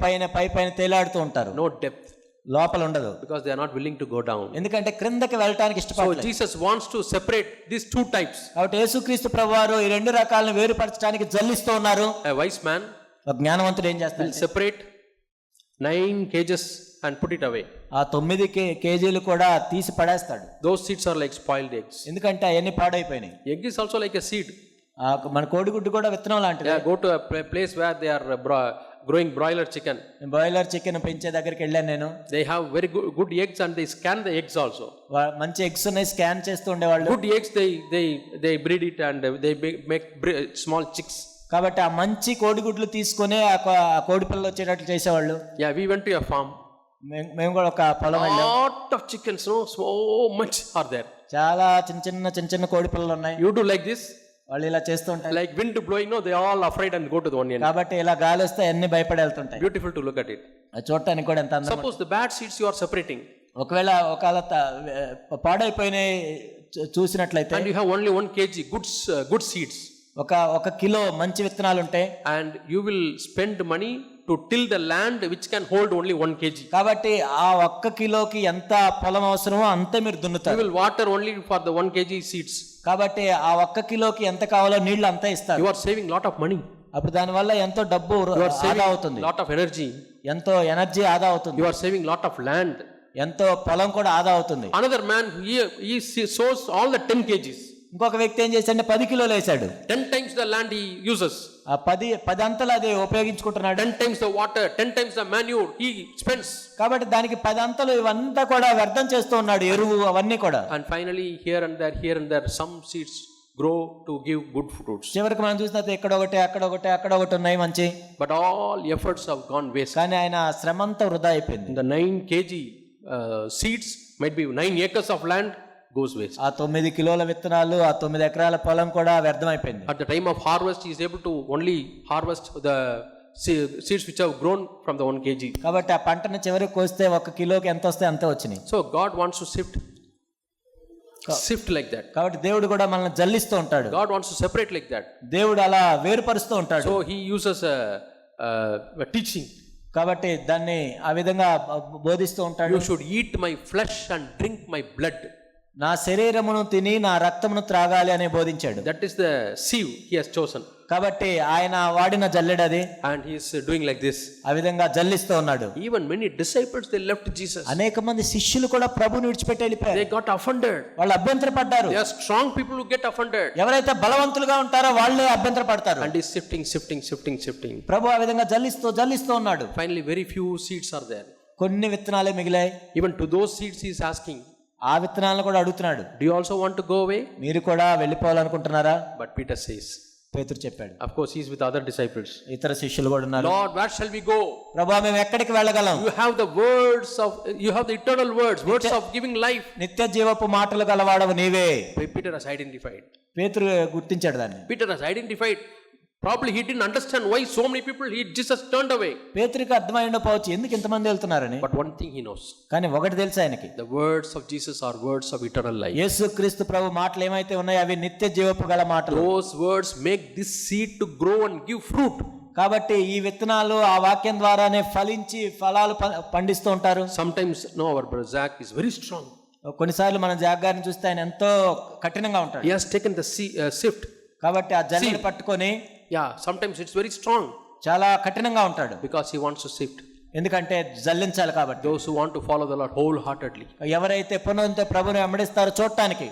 పైన తేలాడుతూ ఉంటారు. No depth. లోపల ఉండదు. Because they are not willing to go down. ఎందుకంటే క్రిందకి వెళ్ళటానికి So ఇష్టపడలేదు. Jesus wants to separate these two types. కాబట్టి యేసుక్రీస్తు ప్రభువారు ఈ రెండు రకాలను వేరుపరచడానికి జల్లిస్తూ ఉన్నారు. A wise man ఒక జ్ఞానవంతుడు ఏం చేస్తాడు? will separate 9 kgs and put it away. ఆ 9 కేజీలు కూడా తీసి పడేస్తాడు. Those seeds are like spoiled eggs. ఎందుకంటే అవన్నీ పాడైపోయినాయి. Egg is also like a seed. మన కోడిగుడ్డు కూడా విత్తనం లాంటిది. Yeah, go to a place where they are growing broiler chicken. Boiler chicken పెంచే దగ్గరికి వెళ్ళాను నేను. They have very good eggs and they scan the eggs also. మంచి ఎగ్స్ ఉన్నాయి, స్కాన్ చేస్తూ ఉండేవాళ్ళు. Good eggs they breed it and they make small chicks. కాబట్టి ఆ మంచి కోడిగుడ్లు తీసుకొని ఆ కోడి పిల్లలు వచ్చేటట్లు చేసేవాళ్ళు. Yeah, we went to a farm. మేము కూడా ఒక పొలం వెళ్ళాం. Lot of chickens, no, so much are there. చాలా చిన్న కోడి పిల్లలు ఉన్నాయి. You do like this? వాళ్ళు ఇలా చేస్తూ ఉంటారు. Like wind blowing, no, they all afraid and go to the one end. కాబట్టి ఇలా గాలి వస్తే అన్ని భయపడి వెళ్తుంటాయి. Beautiful to look at it. అది చూడటానికి కూడా ఎంత అందం. Suppose the bad seeds you are separating. ఒకవేళ పాడైపోయిన చూసినట్లయితే And you have only 1 kg good seeds. ఒక కిలో మంచి విత్తనాలు ఉంటాయి. And you will spend money to till the land which can hold only 1 kg. కాబట్టి ఆ 1 కిలోకి ఎంత పొలం అవసరమో అంతే మీరు You దున్నుతారు. will water only for the 1 kg seeds. కాబట్టి ఆ 1 కిలోకి ఎంత కావాలో నీళ్లు అంతా ఇస్తారు. You are saving lot of money. అప్పుడు దానివల్ల ఎంతో డబ్బు You are saving ఆదా అవుతుంది. lot of energy. ఎంతో ఎనర్జీ ఆదా అవుతుంది. You are saving lot of land. ఎంతో పొలం కూడా ఆదా అవుతుంది. Another man he sows all the 10 kgs. ఇంకొక వ్యక్తి ఏం చేశాడంటే 10 కిలోలు వేశాడు. 10 times the land he uses. ఆ 10 అంతలు అది ఉపయోగించుకుంటున్నాడు. 10 times the water, 10 times the manure he spends. కాబట్టి దానికి 10 అంతలు ఇవంతా కూడా వ్యర్థం చేస్తూ ఉన్నాడు, ఎరువు అవన్నీ కూడా. And finally here and there some seeds grow to give good fruits. చివరికి మనం చూసినట్టు అక్కడ ఒకటి ఉన్నాయి మంచి. But all efforts have gone waste. కానీ ఆయన శ్రమంతా వృధా అయిపోయింది. The 9 kg seeds might be 9 acres of land goes waste. ఆ 9 కిలోల విత్తనాలు, ఆ 9 ఎకరాల పొలం కూడా వ్యర్థం అయిపోయింది. At the time of harvest he is able to only harvest the seeds which have grown from the 1 kg. కాబట్టి ఆ పంటను చివరికి కోస్తే 1 కిలోకి ఎంత వస్తే అంతే వచ్చినాయి. So God wants to sift like that. కాబట్టి దేవుడు కూడా మనల్ని జల్లిస్తూ ఉంటాడు. God wants to separate like that. దేవుడు అలా వేరుపరుస్తూ ఉంటాడు. So he uses a teaching. కాబట్టి దాన్ని ఆ విధంగా బోధిస్తూ ఉంటాడు. You should eat my flesh and drink my blood. నా శరీరమును తిని నా రక్తమును త్రాగాలి అని బోధించాడు. That is the sieve he has chosen. కాబట్టి ఆయన వాడిన జల్లెడది. And he is doing like this. ఆ విధంగా జల్లిస్తూ ఉన్నాడు. Even many disciples, they left Jesus. అనేక మంది శిష్యులు కూడా ప్రభువుని విడిచిపెట్టి వెళ్ళిపోయారు. They got offended. వాళ్ళు అభ్యంతరపడ్డారు. They are strong people who get offended. ఎవరైతే బలవంతులుగా ఉంటారో వాళ్ళే అభ్యంతరపడతారు. And he is shifting. ప్రభు ఆ విధంగా జల్లిస్తూ ఉన్నాడు. Finally, very few seeds are there. కొన్ని విత్తనాలే మిగిలాయి. Even to those seeds he is asking, ఆ విత్తనాలను కూడా అడుగుతున్నాడు, do you also want to go away? మీరు కూడా వెళ్ళిపోవాలనుకుంటున్నారా? But Peter says, పేతురు చెప్పాడు. of course he is with other disciples. ఇతర శిష్యులు కూడా ఉన్నారు. Lord, where shall we go? ప్రభువా, మేము ఎక్కడికి వెళ్ళగలం? You have the eternal words of giving life. నిత్య జీవపు మాటలు గలవాడవు నీవే. Peter has identified. పేతురు గుర్తించాడు దాన్ని. Peter has identified. Probably he didn't understand why so many people Jesus turned away. పేతురుకి అర్థమై ఉండకపోవచ్చు ఎందుకు ఇంతమంది వెళ్తున్నారని. But one thing he knows. కానీ ఒకటి తెలుసు ఆయనకి. The words of Jesus are words of eternal life. యేసుక్రీస్తు ప్రభు మాటలు ఏమైతే ఉన్నాయో అవి నిత్య జీవపు గల మాటలు. Those words make this seed to grow and give fruit. కాబట్టి ఈ విత్తనాలు ఆ వాక్యం ద్వారానే ఫలించి ఫలాలు పండిస్తూ ఉంటారు. Sometimes our brother Zach is very strong. కొన్నిసార్లు మన జాగ్గారిని చూస్తే ఆయన ఎంతో కఠినంగా ఉంటాడు. He has taken the sift. కాబట్టి ఆ జల్లెడ పట్టుకొని, sometimes it's very strong. చాలా కఠినంగా ఉంటాడు. Because he wants to sift. ఎందుకంటే జల్లించాలి కాబట్టి. Those who want to follow the Lord wholeheartedly. ఎవరైతే పునరుద్ధ ప్రభువుని వెంబడిస్తారో చూడటానికి,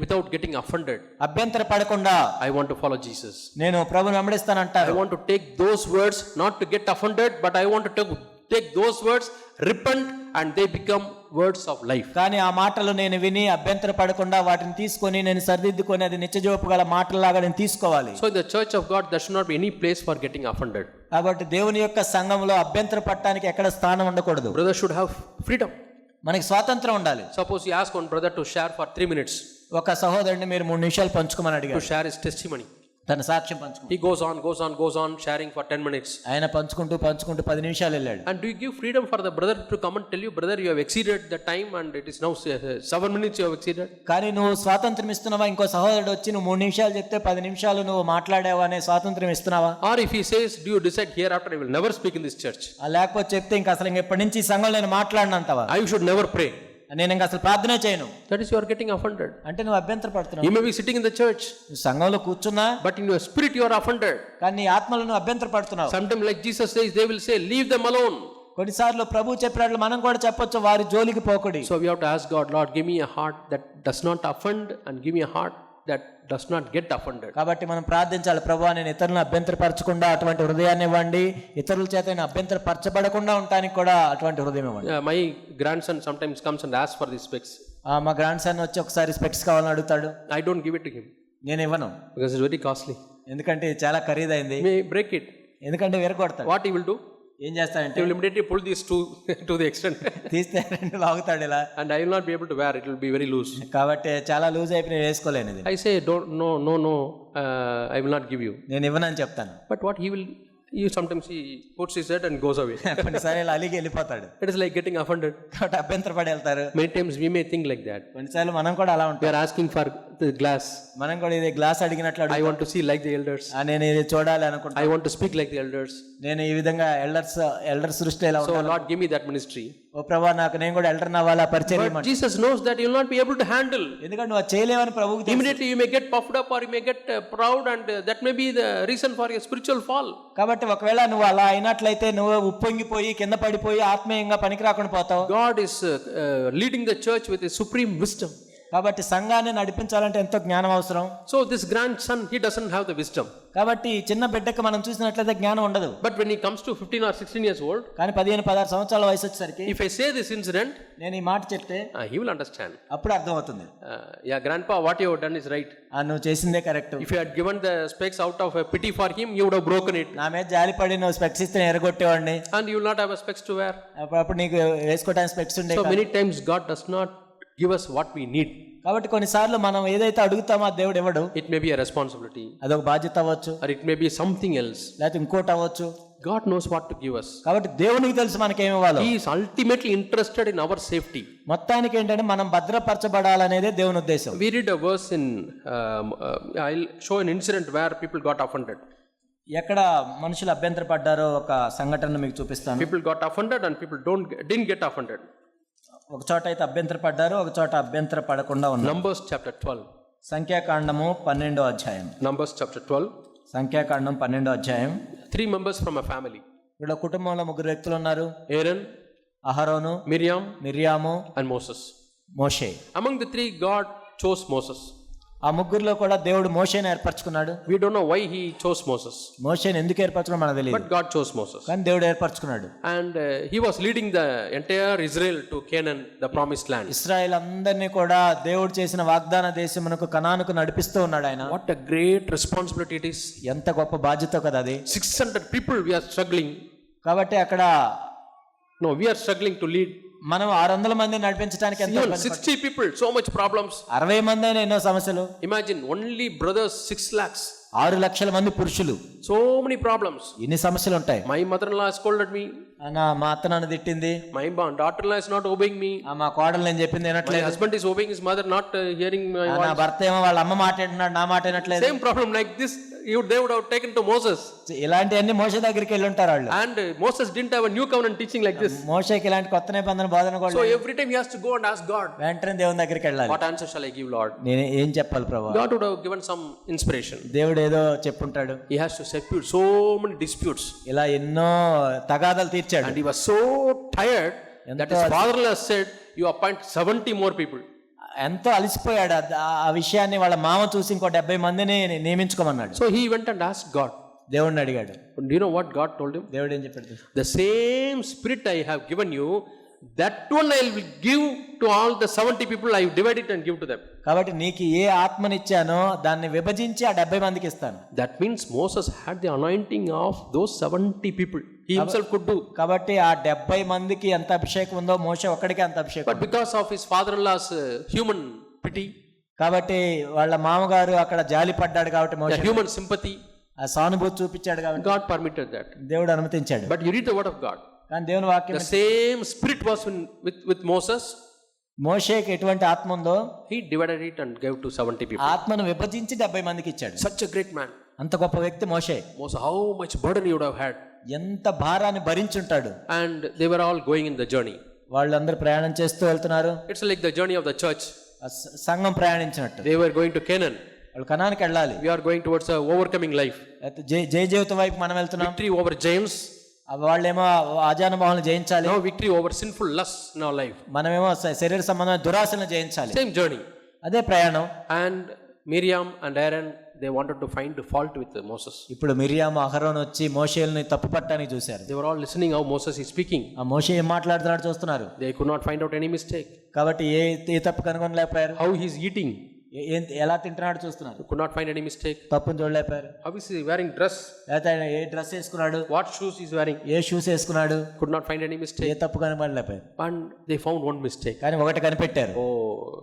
without getting offended. అభ్యంతర పడకుండా, I want to follow Jesus. నేను ప్రభువుని వెంబడిస్తానంటారు. I want to take those words not to get offended, but I want to take those words, repent, and they become words of life. కానీ ఆ మాటలు నేను విని అభ్యంతర పడకుండా వాటిని తీసుకొని నేను సరిదిద్దుకొని అది నిత్యజీవపు గల మాటలాగా నేను తీసుకోవాలి. So in the church of God there should not be any place for getting offended. కాబట్టి దేవుని యొక్క సంఘంలో అభ్యంతర పడటానికి ఎక్కడ స్థానం ఉండకూడదు. Brother should have freedom. మనకి స్వాతంత్రం ఉండాలి. Suppose you ask one brother to share for 3 minutes. ఒక సహోదరుడిని మీరు 3 నిమిషాలు పంచుకోమని అడిగారు. To share his testimony. తన సాక్ష్యం పంచుకుంటాడు. He goes on sharing for 10 minutes. ఆయన పంచుకుంటూ 10 నిమిషాలు వెళ్ళాడు. And do you give freedom for the brother to come and tell you, brother, you have exceeded the time and it is now 7 minutes you have exceeded? కానీ నువ్వు స్వాతంత్రం ఇస్తున్నావా? ఇంకో సహోదరుడు వచ్చి నువ్వు 3 నిమిషాలు చెప్తే 10 నిమిషాలు నువ్వు మాట్లాడావా అనే స్వాతంత్రం ఇస్తున్నావా? Or if he says, do you decide hereafter I will never speak in this church? లేకపోతే చెప్తే ఇంకా అసలు ఎప్పటి నుంచి ఈ సంఘంలో నేను మాట్లాడినంతవా? I should never pray. నేను ఇంకా అసలు ప్రార్థనే చేయను. That is you are getting offended. అంటే నువ్వు అభ్యంతర పడుతున్నావు. You may be sitting in the church. నువ్వు సంఘంలో కూర్చున్నా, but in your spirit you are offended. కానీ నీ ఆత్మలో నువ్వు అభ్యంతర పడుతున్నావు. Sometimes like Jesus says, they will say, leave them alone. కొన్నిసార్లు ప్రభు చెప్పినట్లు మనం కూడా చెప్పొచ్చు, వారి జోలికి పోకుడి. So we have to ask God, Lord, give me a heart that does not offend and give me a heart that does not get offended. కాబట్టి మనం ప్రార్థించాలి, ప్రభువా నేను ఇతరులను అభ్యంతరపరచకుండా అటువంటి హృదయాన్ని ఇవ్వండి, ఇతరుల చేత నేను అభ్యంతరపరచబడకుండా ఉండడానికి కూడా అటువంటి హృదయం ఇవ్వండి. My grandson sometimes comes and asks for these specs. మా గ్రాండ్ సన్ వచ్చి ఒకసారి స్పెక్స్ కావాలని అడుగుతాడు. I don't give it to him. నేను ఇవ్వను. Because it's very costly. ఎందుకంటే చాలా ఖరీదైంది. May break it. ఎందుకంటే విరగొడతాడు. What he will do? ఏం చేస్తాడంటే he will immediately pull these two to the extent. తీస్తే 2 లాగుతాడు ఇలా. And I will not be able to wear it. It will be very loose. కాబట్టి చాలా loose అయిపోయి నేను వేసుకోలేను ఇది. I say no, I will not give you. నేను ఇవ్వనని చెప్తాను. But what he will, sometimes he puts his head and goes away. కొన్నిసార్లు ఇలా అలిగి వెళ్ళిపోతాడు. It is like getting offended. కాబట్టి అభ్యంతర పడి వెళ్తారు. Many times we may think like that. కొన్నిసార్లు మనం కూడా అలా ఉంటాం. We are asking for the glass. మనం కూడా ఇది glass అడిగినట్లు I want to see like the elders. నేను ఇది చూడాలి అనుకుంటా. I want to speak like the elders. నేను ఈ విధంగా ఎల్డర్స్ దృష్టిలో ఎలా So ఉంటాను. Lord, give me that ministry. ఓ ప్రభువా నేను కూడా ఎల్డర్ అవ్వాలి, ఆ పరిచర్య But ఇవ్వమంటాడు. Jesus knows that you will not be able to handle. ఎందుకంటే నువ్వు అది చేయలేవని ప్రభువుకి తెలుసు. Immediately you may get puffed up or you may get proud, and that may be the reason for your spiritual fall. కాబట్టి ఒకవేళ నువ్వు అలా అయినట్లయితే నువ్వు ఉప్పొంగిపోయి కింద పడిపోయి ఆత్మీయంగా పనికి రాకుండా పోతావు. God is leading the church with a supreme wisdom. కాబట్టి సంఘాన్ని నడిపించాలంటే ఎంతో జ్ఞానం అవసరం. So this grandson, he doesn't have the wisdom. కాబట్టి చిన్న బిడ్డకి మనం చూసినట్లయితే జ్ఞానం ఉండదు. But when he comes to 15 or 16 years old, కానీ 15-16 సంవత్సరాల వయసు వచ్చేసరికి if I say this incident, నేను ఈ మాట చెప్తే he will understand. అప్పుడు అర్థమవుతుంది. Yeah, grandpa, what you have done is right. నువ్వు చేసిందే correct. If you had given the specs out of pity for him, you would have broken it. నా మీద జాలిపడి నువ్వు స్పెక్స్ ఇస్తే ఎరగొట్టేవాడిని. And you will not have a specs to wear. అప్పుడు నీకు వేసుకోవడానికి స్పెక్స్ ఉండే. So many times God does not give us what we need. కాబట్టి కొన్నిసార్లు మనం ఏదైతే అడుగుతామో ఆ దేవుడు ఇవ్వడు. It may be a responsibility. అదొక బాధ్యత అవ్వచ్చు. Or it may be something else. లేకపోతే ఇంకోటి అవ్వచ్చు. God knows what to give us. కాబట్టి దేవునికి తెలుసు మనకేమి ఇవ్వాలో. He is ultimately interested in our safety. మొత్తానికి ఏంటంటే మనం భద్రపరచబడాలనేదే దేవుని ఉద్దేశం. We read a verse in I'll show an incident where people got offended. ఎక్కడ మనుషులు అభ్యంతరపడ్డారో ఒక సంఘటన మీకు చూపిస్తాను. People got offended and people didn't get offended. ఒక చోట అయితే అభ్యంతరపడ్డారు, ఒక చోట అభ్యంతర పడకుండా ఉన్నారు. Numbers chapter 12. సంఖ్యాకాండము 12వ అధ్యాయం. Numbers chapter 12. సంఖ్యాకాండం 12వ అధ్యాయం. 3 members from a family. ఇక్కడ కుటుంబంలో 3 వ్యక్తులు ఉన్నారు. Aaron, అహరోను, మిర్యాము, and Moses. Moshe. Among the 3, God chose Moses. ఆ ముగ్గురులో కూడా దేవుడు మోషేని ఏర్పరచుకున్నాడు. We don't know why he chose Moses. మోషేని ఎందుకు ఏర్పరచుకున్నాడో మనకు తెలియదు. But God chose Moses. కానీ దేవుడు ఏర్పరచుకున్నాడు. And he was leading the entire Israel to Canaan, the promised land. Israel అందరినీ కూడా దేవుడు చేసిన వాగ్దాన దేశమునకు కనానుకు నడిపిస్తూ ఉన్నాడు ఆయన. What a great responsibility it is. ఎంత గొప్ప బాధ్యత కదా అది. 600 people we are struggling. కాబట్టి అక్కడ We are struggling to lead. మనం 600 మందిని నడిపించడానికి ఎంత Even 60 people, so much problems. 60 మంది అయినా ఎన్నో సమస్యలు. Imagine only brothers 6 lakhs. 6 లక్షల మంది పురుషులు. So many problems. ఇన్ని సమస్యలు ఉంటాయి. My mother-in-law scolded me. మా అత్త నన్ను తిట్టింది. My daughter-in-law is not obeying me. మా కోడలు నేను చెప్పింది My వినట్లేదు. husband is obeying his mother, not hearing my నా voice. భర్త ఏమో వాళ్ళ అమ్మ మాట వింటున్నాడు, నా మాట వినట్లేదు. Same problem like this, they would have taken to Moses. ఇలాంటివన్నీ మోషే దగ్గరికి వెళ్ళి ఉంటారు వాళ్ళు. And Moses didn't have a new covenant teaching like this. మోషేకి ఇలాంటి కొత్త నిబంధన బోధన కూడా So every time he has to go and ask God, వెంటనే దేవుని దగ్గరికి వెళ్ళాలి. what answer shall I give, Lord? నేను ఏం చెప్పాలి ప్రభు? God would have given some inspiration. దేవుడు ఏదో చెప్పుంటాడు. He has to settle so many disputes. ఇలా ఎన్నో తగాదాలు తీర్చాడు. And he was so tired that his father-in-law said, you appoint 70 more people. ఎంతో అలసిపోయాడు. ఆ విషయాన్ని వాళ్ళ మామ చూసి ఇంకో 70 మందిని నియమించుకోమన్నాడు. So he went and asked God. దేవుడిని అడిగాడు. Do you know what God told him? దేవుడు ఏం చెప్పాడు? The same spirit I have given you, that one I will give to all the 70 people. I will divide it and give to them. కాబట్టి నీకు ఏ ఆత్మనిచ్చానో దాన్ని విభజించి ఆ 70 మందికి ఇస్తాను. That means Moses had the anointing of those 70 people. He himself could do. కాబట్టి ఆ 70 మందికి ఎంత అభిషేకం ఉందో మోషే ఒక్కడికే అంత అభిషేకం. But because of his father-in-law's human pity, కాబట్టి వాళ్ళ మామగారు అక్కడ జాలి పడ్డాడు కాబట్టి the మోషే human sympathy, ఆ సానుభూతి చూపించాడు కాబట్టి God permitted that. దేవుడు అనుమతించాడు. But you read the word of God. కానీ దేవుని వాక్యం The same spirit was with Moses. మోషేకి ఎటువంటి ఆత్మ ఉందో He divided it and gave to 70 people. ఆత్మను విభజించి 70 మందికి ఇచ్చాడు. Such a great man. అంత గొప్ప వ్యక్తి మోషే. Moses, how much burden he would have had. ఎంత భారాన్ని భరించుంటాడు. And they were all going in the journey. వాళ్ళందరూ ప్రయాణం చేస్తూ వెళ్తున్నారు. It's like the journey of the church. సంఘం ప్రయాణించినట్టు. They were going to Canaan. వాళ్ళు కనానికి వెళ్ళాలి. We are going towards a overcoming life. జయ జీవితం వైపు మనం వెళ్తున్నాం. Victory over giants. వాళ్ళేమో ఆజానుభావాలను జయించాలి. Now victory over sinful lusts in our life. మనమేమో శరీర సంబంధమైన దురాశలను జయించాలి. Same journey. అదే ప్రయాణం. And Miriam and Aaron, they wanted to find fault with Moses. ఇప్పుడు మిరియాము అహరోను వచ్చి మోషేల్ని తప్పు పట్టడానికి చూశారు. They were all listening how Moses is speaking. ఆ మోషే ఏం మాట్లాడుతున్నాడు చూస్తున్నారు. They could not find out any mistake. కాబట్టి ఏ తప్పు కనుగొనలేకపోయారు. How he is eating. ఎలా తింటున్నాడు చూస్తున్నారు. Could not find any mistake. తప్పును చూడలేకపోయారు. How is he wearing dress? లేకపోతే ఆయన ఏ డ్రెస్ వేసుకున్నాడు, What shoes he is wearing? A shoes వేసుకున్నాడు, Could not find any A mistake. తప్పు కనబడలేకపోయారు. And they found one mistake. కానీ ఒకటి కనిపెట్టారు. Oh,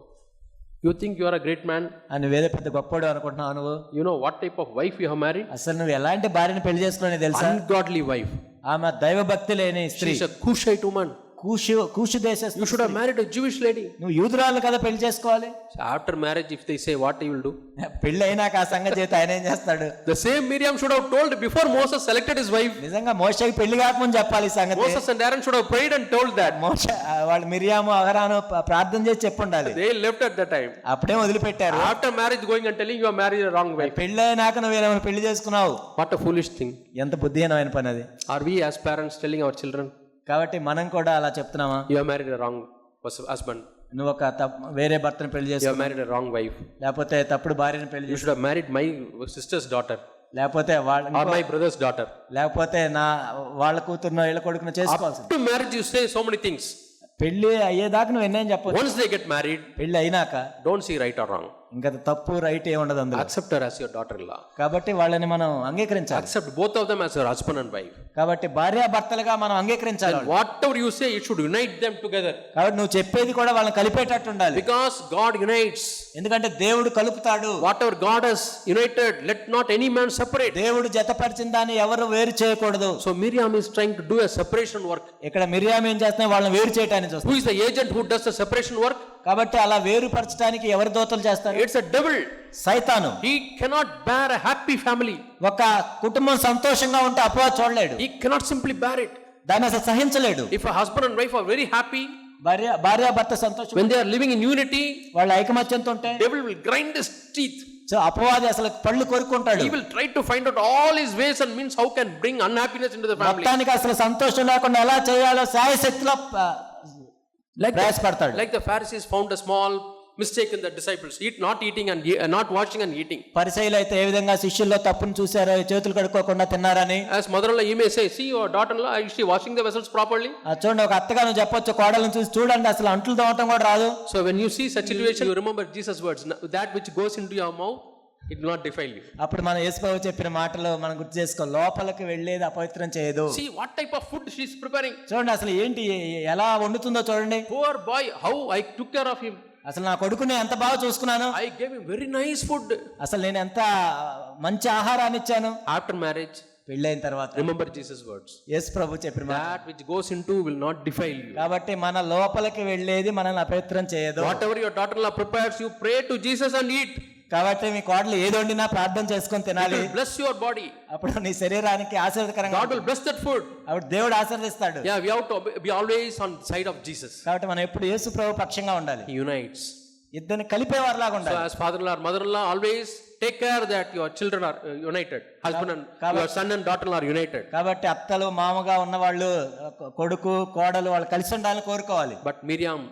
you think you are a great man? అని వేరే పెద్ద గొప్పడు అనుకుంటున్నావు నువ్వు. You know what type of wife you have married? అసలు నువ్వు ఎలాంటి భార్యని పెళ్లి చేసుకున్నావు తెలుసా? Ungodly wife. ఆమె దైవ భక్తి లేని స్త్రీ. She is a Cushite woman. కూషు దేశ. You should have married a Jewish lady. నువ్వు యూదురాలు కదా పెళ్లి చేసుకోవాలి. So after marriage, if they say, what he will do? పెళ్లి అయినాక ఆ సంగతి చేత ఆయన ఏం చేస్తాడు? The same Miriam should have told before Moses selected his wife. నిజంగా మోషేకి పెళ్లి కాకముందు చెప్పాలి ఈ సంగతి. Moses and Aaron should have prayed and told that. మోషే వాళ్ళు మిరియాము అహరోను ప్రార్థన చేసి చెప్పుండాలి. They left at that time. అప్పుడే వదిలిపెట్టారు. After marriage going and telling you are married a wrong wife. పెళ్లి అయినాక నువ్వు ఏమైనా పెళ్లి చేసుకున్నావు. What a foolish thing. ఎంత బుద్ధిహీనమైన పని అది. Are we as parents telling our children, కాబట్టి మనం కూడా అలా చెప్తున్నామా? you have married a wrong husband. నువ్వు ఒక వేరే భర్తను పెళ్లి You చేసుకో, have married a wrong wife. లేకపోతే తప్పుడు భార్యను పెళ్లి You చేసుకో, should have married my sister's daughter లేకపోతే or my brother's daughter. లేకపోతే వాళ్ళ కూతురునో వీళ్ళ కొడుకునో చేసుకోవాల్సింది. To marriage you say so many things. పెళ్లి అయ్యేదాకా నువ్వు ఎన్నేం చెప్పొచ్చు. Once they get married, పెళ్లి అయినాక don't see right or wrong. ఇంకా తప్పు రైట్ ఏ ఉండదు అందులో. Accept her as your daughter-in-law. కాబట్టి వాళ్ళని మనం అంగీకరించాలి. Accept both of them as your husband and wife. కాబట్టి భార్యాభర్తలుగా మనం అంగీకరించాలి. And whatever you say, it should unite them together. కాబట్టి నువ్వు చెప్పేది కూడా వాళ్ళని కలిపేటట్టు ఉండాలి. Because God unites. ఎందుకంటే దేవుడు కలుపుతాడు. Whatever God has united, let not any man separate. దేవుడు జతపరిచిన దాన్ని ఎవరు వేరు చేయకూడదు. So Miriam is trying to do a separation work. ఇక్కడ మిరియాము ఏం చేస్తున్నా వాళ్ళని వేరు చేయడానికి చూస్తుంది. Who is the agent who does the separation work? కాబట్టి అలా వేరుపరచడానికి ఎవరి దోతలు చేస్తారు? It's a devil. సైతాను. He cannot bear a happy family. ఒక కుటుంబం సంతోషంగా ఉంటే అపవాది చూడలేడు, He cannot simply bear it. దాన్ని అసలు సహించలేడు. If a husband and wife are very happy, భార్యాభర్త సంతోషం, when they are living in unity, వాళ్ళ ఐకమత్యంతో ఉంటే devil will grind his teeth. So అపవాది అసలు పళ్ళు కొరుక్కుంటాడు. He will try to find out all his ways and means how can bring unhappiness into the family. మొత్తానికి అసలు సంతోషం లేకుండా ఎలా చేయాలో శాయశక్తిలో ప్రయాసపడతాడు. Like the Pharisees found a small mistake in the disciples, not eating and not washing and eating. పరిసయ్యులు అయితే ఏ విధంగా శిష్యుల్లో తప్పును చూశారో, చేతులు కడుక్కోకుండా తిన్నారని. As mother-in-law, you may say, see your daughter-in-law, is she washing the vessels properly? చూడండి, ఒక అత్తగా నువ్వు చెప్పొచ్చు, కోడలను చూసి చూడండి అసలు అంట్లు తోమటం కూడా రాదు. So when you see such situation, you remember Jesus' words, that which goes into your mouth, it will not defile you. అప్పుడు మన యేసుప్రభు చెప్పిన మాటలు మనం గుర్తు చేసుకో, లోపలికి వెళ్ళేది అపవిత్రం చేయదు. See what type of food she is preparing. చూడండి అసలు ఏంటి, ఎలా వండుతుందో చూడండి. Poor boy, how I took care of him. అసలు నా కొడుకుని ఎంత బాగా చూసుకున్నాను, I gave him very nice food. అసలు నేను ఎంత మంచి ఆహారాన్ని ఇచ్చాను. After marriage, పెళ్ళైన తర్వాత remember Jesus' words, యేసు ప్రభు చెప్పిన మాట, that which goes into will not defile you. కాబట్టి మన లోపలికి వెళ్ళేది మనల్ని అపవిత్రం చేయదు. Whatever your daughter-in-law prepares, you pray to Jesus and eat. కాబట్టి మీ కోడలు ఏది వండినా ప్రార్థన చేసుకొని It తినాలి. will bless your body. అప్పుడు నీ శరీరానికి ఆశీర్వదకరంగా God will bless that food. అప్పుడు దేవుడు ఆశీర్వదిస్తాడు. Yeah, we have to be always on the side of Jesus. కాబట్టి మనం ఎప్పుడు యేసు ప్రభు పక్షంగా ఉండాలి. He unites. ఇద్దరిని కలిపేవారిలాగా So ఉండాలి. as father-in-law or mother-in-law, always take care that your children are united. Husband and your son and daughter-in-law are united. కాబట్టి అత్తలు మామగా ఉన్నవాళ్ళు, కొడుకు కోడలు వాళ్ళు కలిసి ఉండాలని కోరుకోవాలి. But Miriam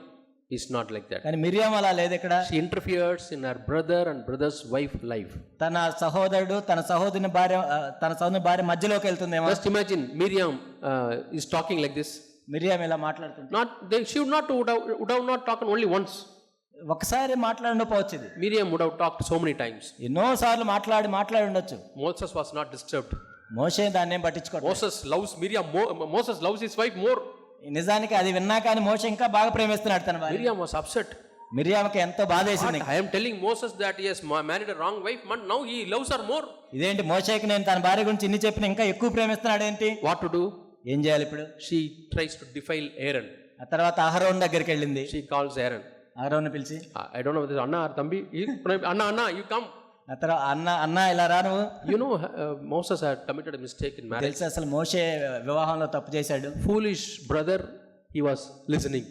is not like that. కానీ మిరియాం అలా లేదు ఇక్కడ. She interferes in her brother and brother's wife life. తన సహోదరుడు తన సహోదరుని భార్య మధ్యలోకి వెళ్తుందేమో. Just imagine Miriam is talking like this. Miriam ఇలా మాట్లాడుతుంది. She would have not talked only once. ఒకసారి మాట్లాడకపోవచ్చు ఇది. Miriam would have talked so many times. ఎన్నో సార్లు మాట్లాడి ఉండొచ్చు. Moses was not disturbed. మోషే దాన్ని ఏం పట్టించుకోడు. Moses loves Miriam more. Moses loves his wife more. నిజానికి అది విన్నా కానీ మోషే ఇంకా బాగా ప్రేమిస్తున్నాడు తన భార్య. Miriam was upset. మిరియామకి ఎంతో బాధేసింది. I am telling Moses that he has married a wrong wife, but now he loves her more. ఇదేంటి, మోషేకి నేను తన భార్య గురించి ఇన్ని చెప్పిన ఇంకా ఎక్కువ ప్రేమిస్తున్నాడు ఏంటి? What to do? ఏం చేయాలి ఇప్పుడు? She tries to defile Aaron. ఆ తర్వాత అహరోన్ దగ్గరికి వెళ్ళింది. She calls Aaron. అహరోన్ పిలిచి, I don't know whether Anna or Thambi. Anna, you come. ఆ తర్వాత అన్న ఇలా రా నువ్వు. You know, Moses had committed a mistake in marriage. తెలుసు అసలు మోషే వివాహంలో తప్పు చేశాడు. Foolish brother, he was listening.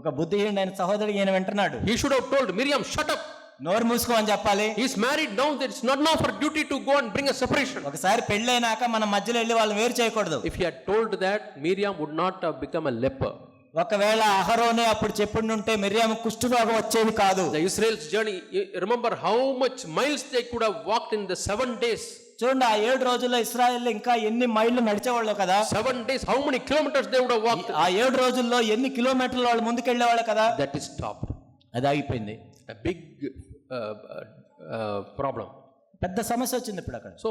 ఒక బుద్ధిహీనుడు అయిన సహోదరుడు ఈయన వింటున్నాడు. He should have told Miriam, shut up. నోరు మూసుకో అని చెప్పాలి. He is married now, that it's not now for duty to go and bring a separation. ఒకసారి పెళ్ళైనాక మనం మధ్యలో వెళ్ళి వాళ్ళు వేరు చేయకూడదు. If he had told that, Miriam would not have become a leper. ఒకవేళ అహరోనే అప్పుడు చెప్పుంటే మిరియాం కుష్ఠరోగం వచ్చేది కాదు. The Israel's journey, remember how much miles they could have walked in the 7 days. చూడండి, ఆ 7 రోజుల్లో ఇశ్రాయేల్ ఇంకా ఎన్ని మైళ్ళు నడిచేవాళ్ళు కదా. 7 days, how many kilometers they would have walked. ఆ 7 రోజుల్లో ఎన్ని కిలోమీటర్లు వాళ్ళు ముందుకెళ్ళేవాళ్ళు కదా. That is stopped. అది ఆగిపోయింది. A big problem. పెద్ద సమస్య వచ్చింది ఇప్పుడు అక్కడ. So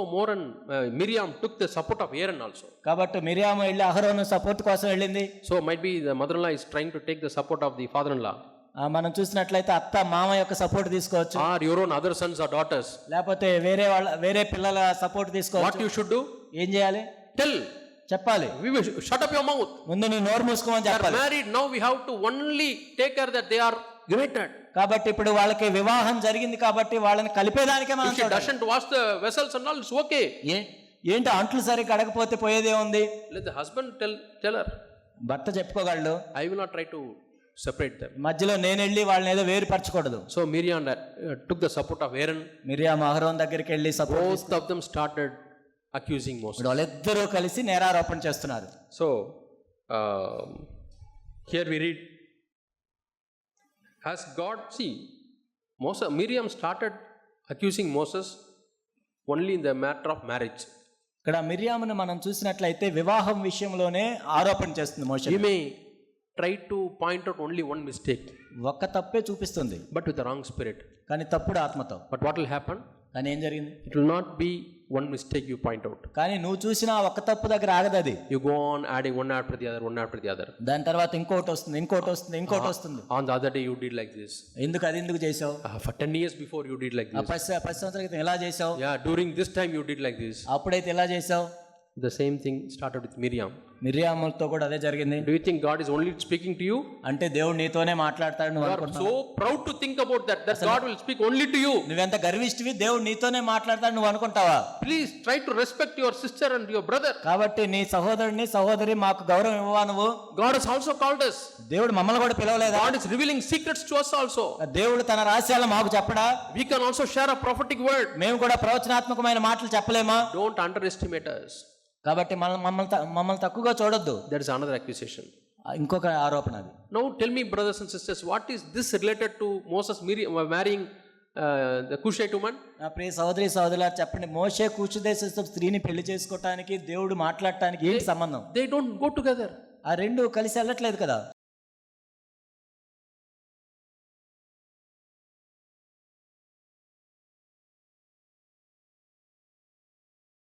Miriam took the support of Aaron also. కాబట్టి మిరియాము వెళ్ళి అహరోను సపోర్ట్ కోసం వెళ్ళింది. So might be the mother-in-law is trying to take the support of the father-in-law. మనం చూసినట్లయితే అత్త మామ యొక్క సపోర్ట్ తీసుకోవచ్చు, Or your own other sons or daughters. లేకపోతే వేరే పిల్లల సపోర్ట్ What తీసుకోవచ్చు. you should do? ఏం చేయాలి? Tell. చెప్పాలి. We will shut up your mouth. ముందు నీ నోరు మూసుకోమని They are చెప్పాలి. married now. We have to only take care that they are united. కాబట్టి ఇప్పుడు వాళ్ళకి వివాహం జరిగింది కాబట్టి వాళ్ళని కలిపేదానికే మనం If she చూడాలి. doesn't wash the vessels and all, it's okay. ఏంటి అంట్లు సరిగ్గా అడగపోతే పోయేదే ఉంది. Let the husband tell her. భర్త చెప్పుకోగలడు. I will not try to separate them. మధ్యలో నేను వెళ్ళి వాళ్ళని ఏదో వేరుపరచకూడదు. So Miriam took the support of Aaron. Miriam Aaron దగ్గరికి వెళ్ళి support. Both of them started accusing Moses. వాళ్ళిద్దరూ కలిసి నేరారోపణ చేస్తున్నారు. So here we read, as God, Miriam started accusing Moses only in the matter of marriage. ఇక్కడ మిరియామును మనం చూసినట్లయితే వివాహం విషయంలోనే ఆరోపణ చేస్తుంది మోషే. You may try to point out only one mistake, ఒక్క తప్పే చూపిస్తుంది, but with the wrong spirit. కానీ తప్పుడు ఆత్మతో. But what will happen? కానీ ఏం జరిగింది? It will not be one mistake you point out. కానీ నువ్వు చూసిన ఒక్క తప్పు దగ్గర ఆగదు అది. You go on adding one after the other. దాని తర్వాత ఇంకోటి వస్తుంది. On the other day you did like this. ఎందుకు చేసావు? For 10 years before you did like this. 10 సంవత్సరాల క్రితం ఎలా చేసావు? Yeah, during this time you did like this. అప్పుడైతే ఎలా చేసావు? The same thing started with Miriam. మిరియాములతో కూడా అదే జరిగింది. Do you think God is only speaking to you? అంటే దేవుడు నీతోనే మాట్లాడతాడు నువ్వు You are అనుకుంటున్నావు. so proud to think about that God will speak only to you. నువ్వెంత గర్విష్టివి, దేవుడు నీతోనే మాట్లాడతాడు నువ్వు అనుకుంటావా? Please try to respect your sister and your brother. కాబట్టి నీ సహోదరుని సహోదరి మాకు గౌరవం ఇవ్వవా నువ్వు? God has also called us. దేవుడు మమ్మల్ని కూడా పిలవలేదా? God is revealing secrets to us also. దేవుడు తన రహస్యాలను మాకు చెప్పడా? We can also share a prophetic word. మేము కూడా ప్రవచనాత్మకమైన మాటలు చెప్పలేమా? Don't underestimate us. కాబట్టి మమ్మల్ని తక్కువగా చూడొద్దు. That is another accusation. ఇంకొక ఆరోపణ అది. Now tell me, brothers and sisters, what is this related to Moses marrying the Cushite woman? నా ప్రియ సహోదరి సహోదరులారా చెప్పండి, మోషే కూషు దేశస్థ స్త్రీని పెళ్లి చేసుకోవటానికి దేవుడు మాట్లాడటానికి ఏంటి సంబంధం? They don't go together. ఆ రెండు కలిసి వెళ్ళట్లేదు కదా.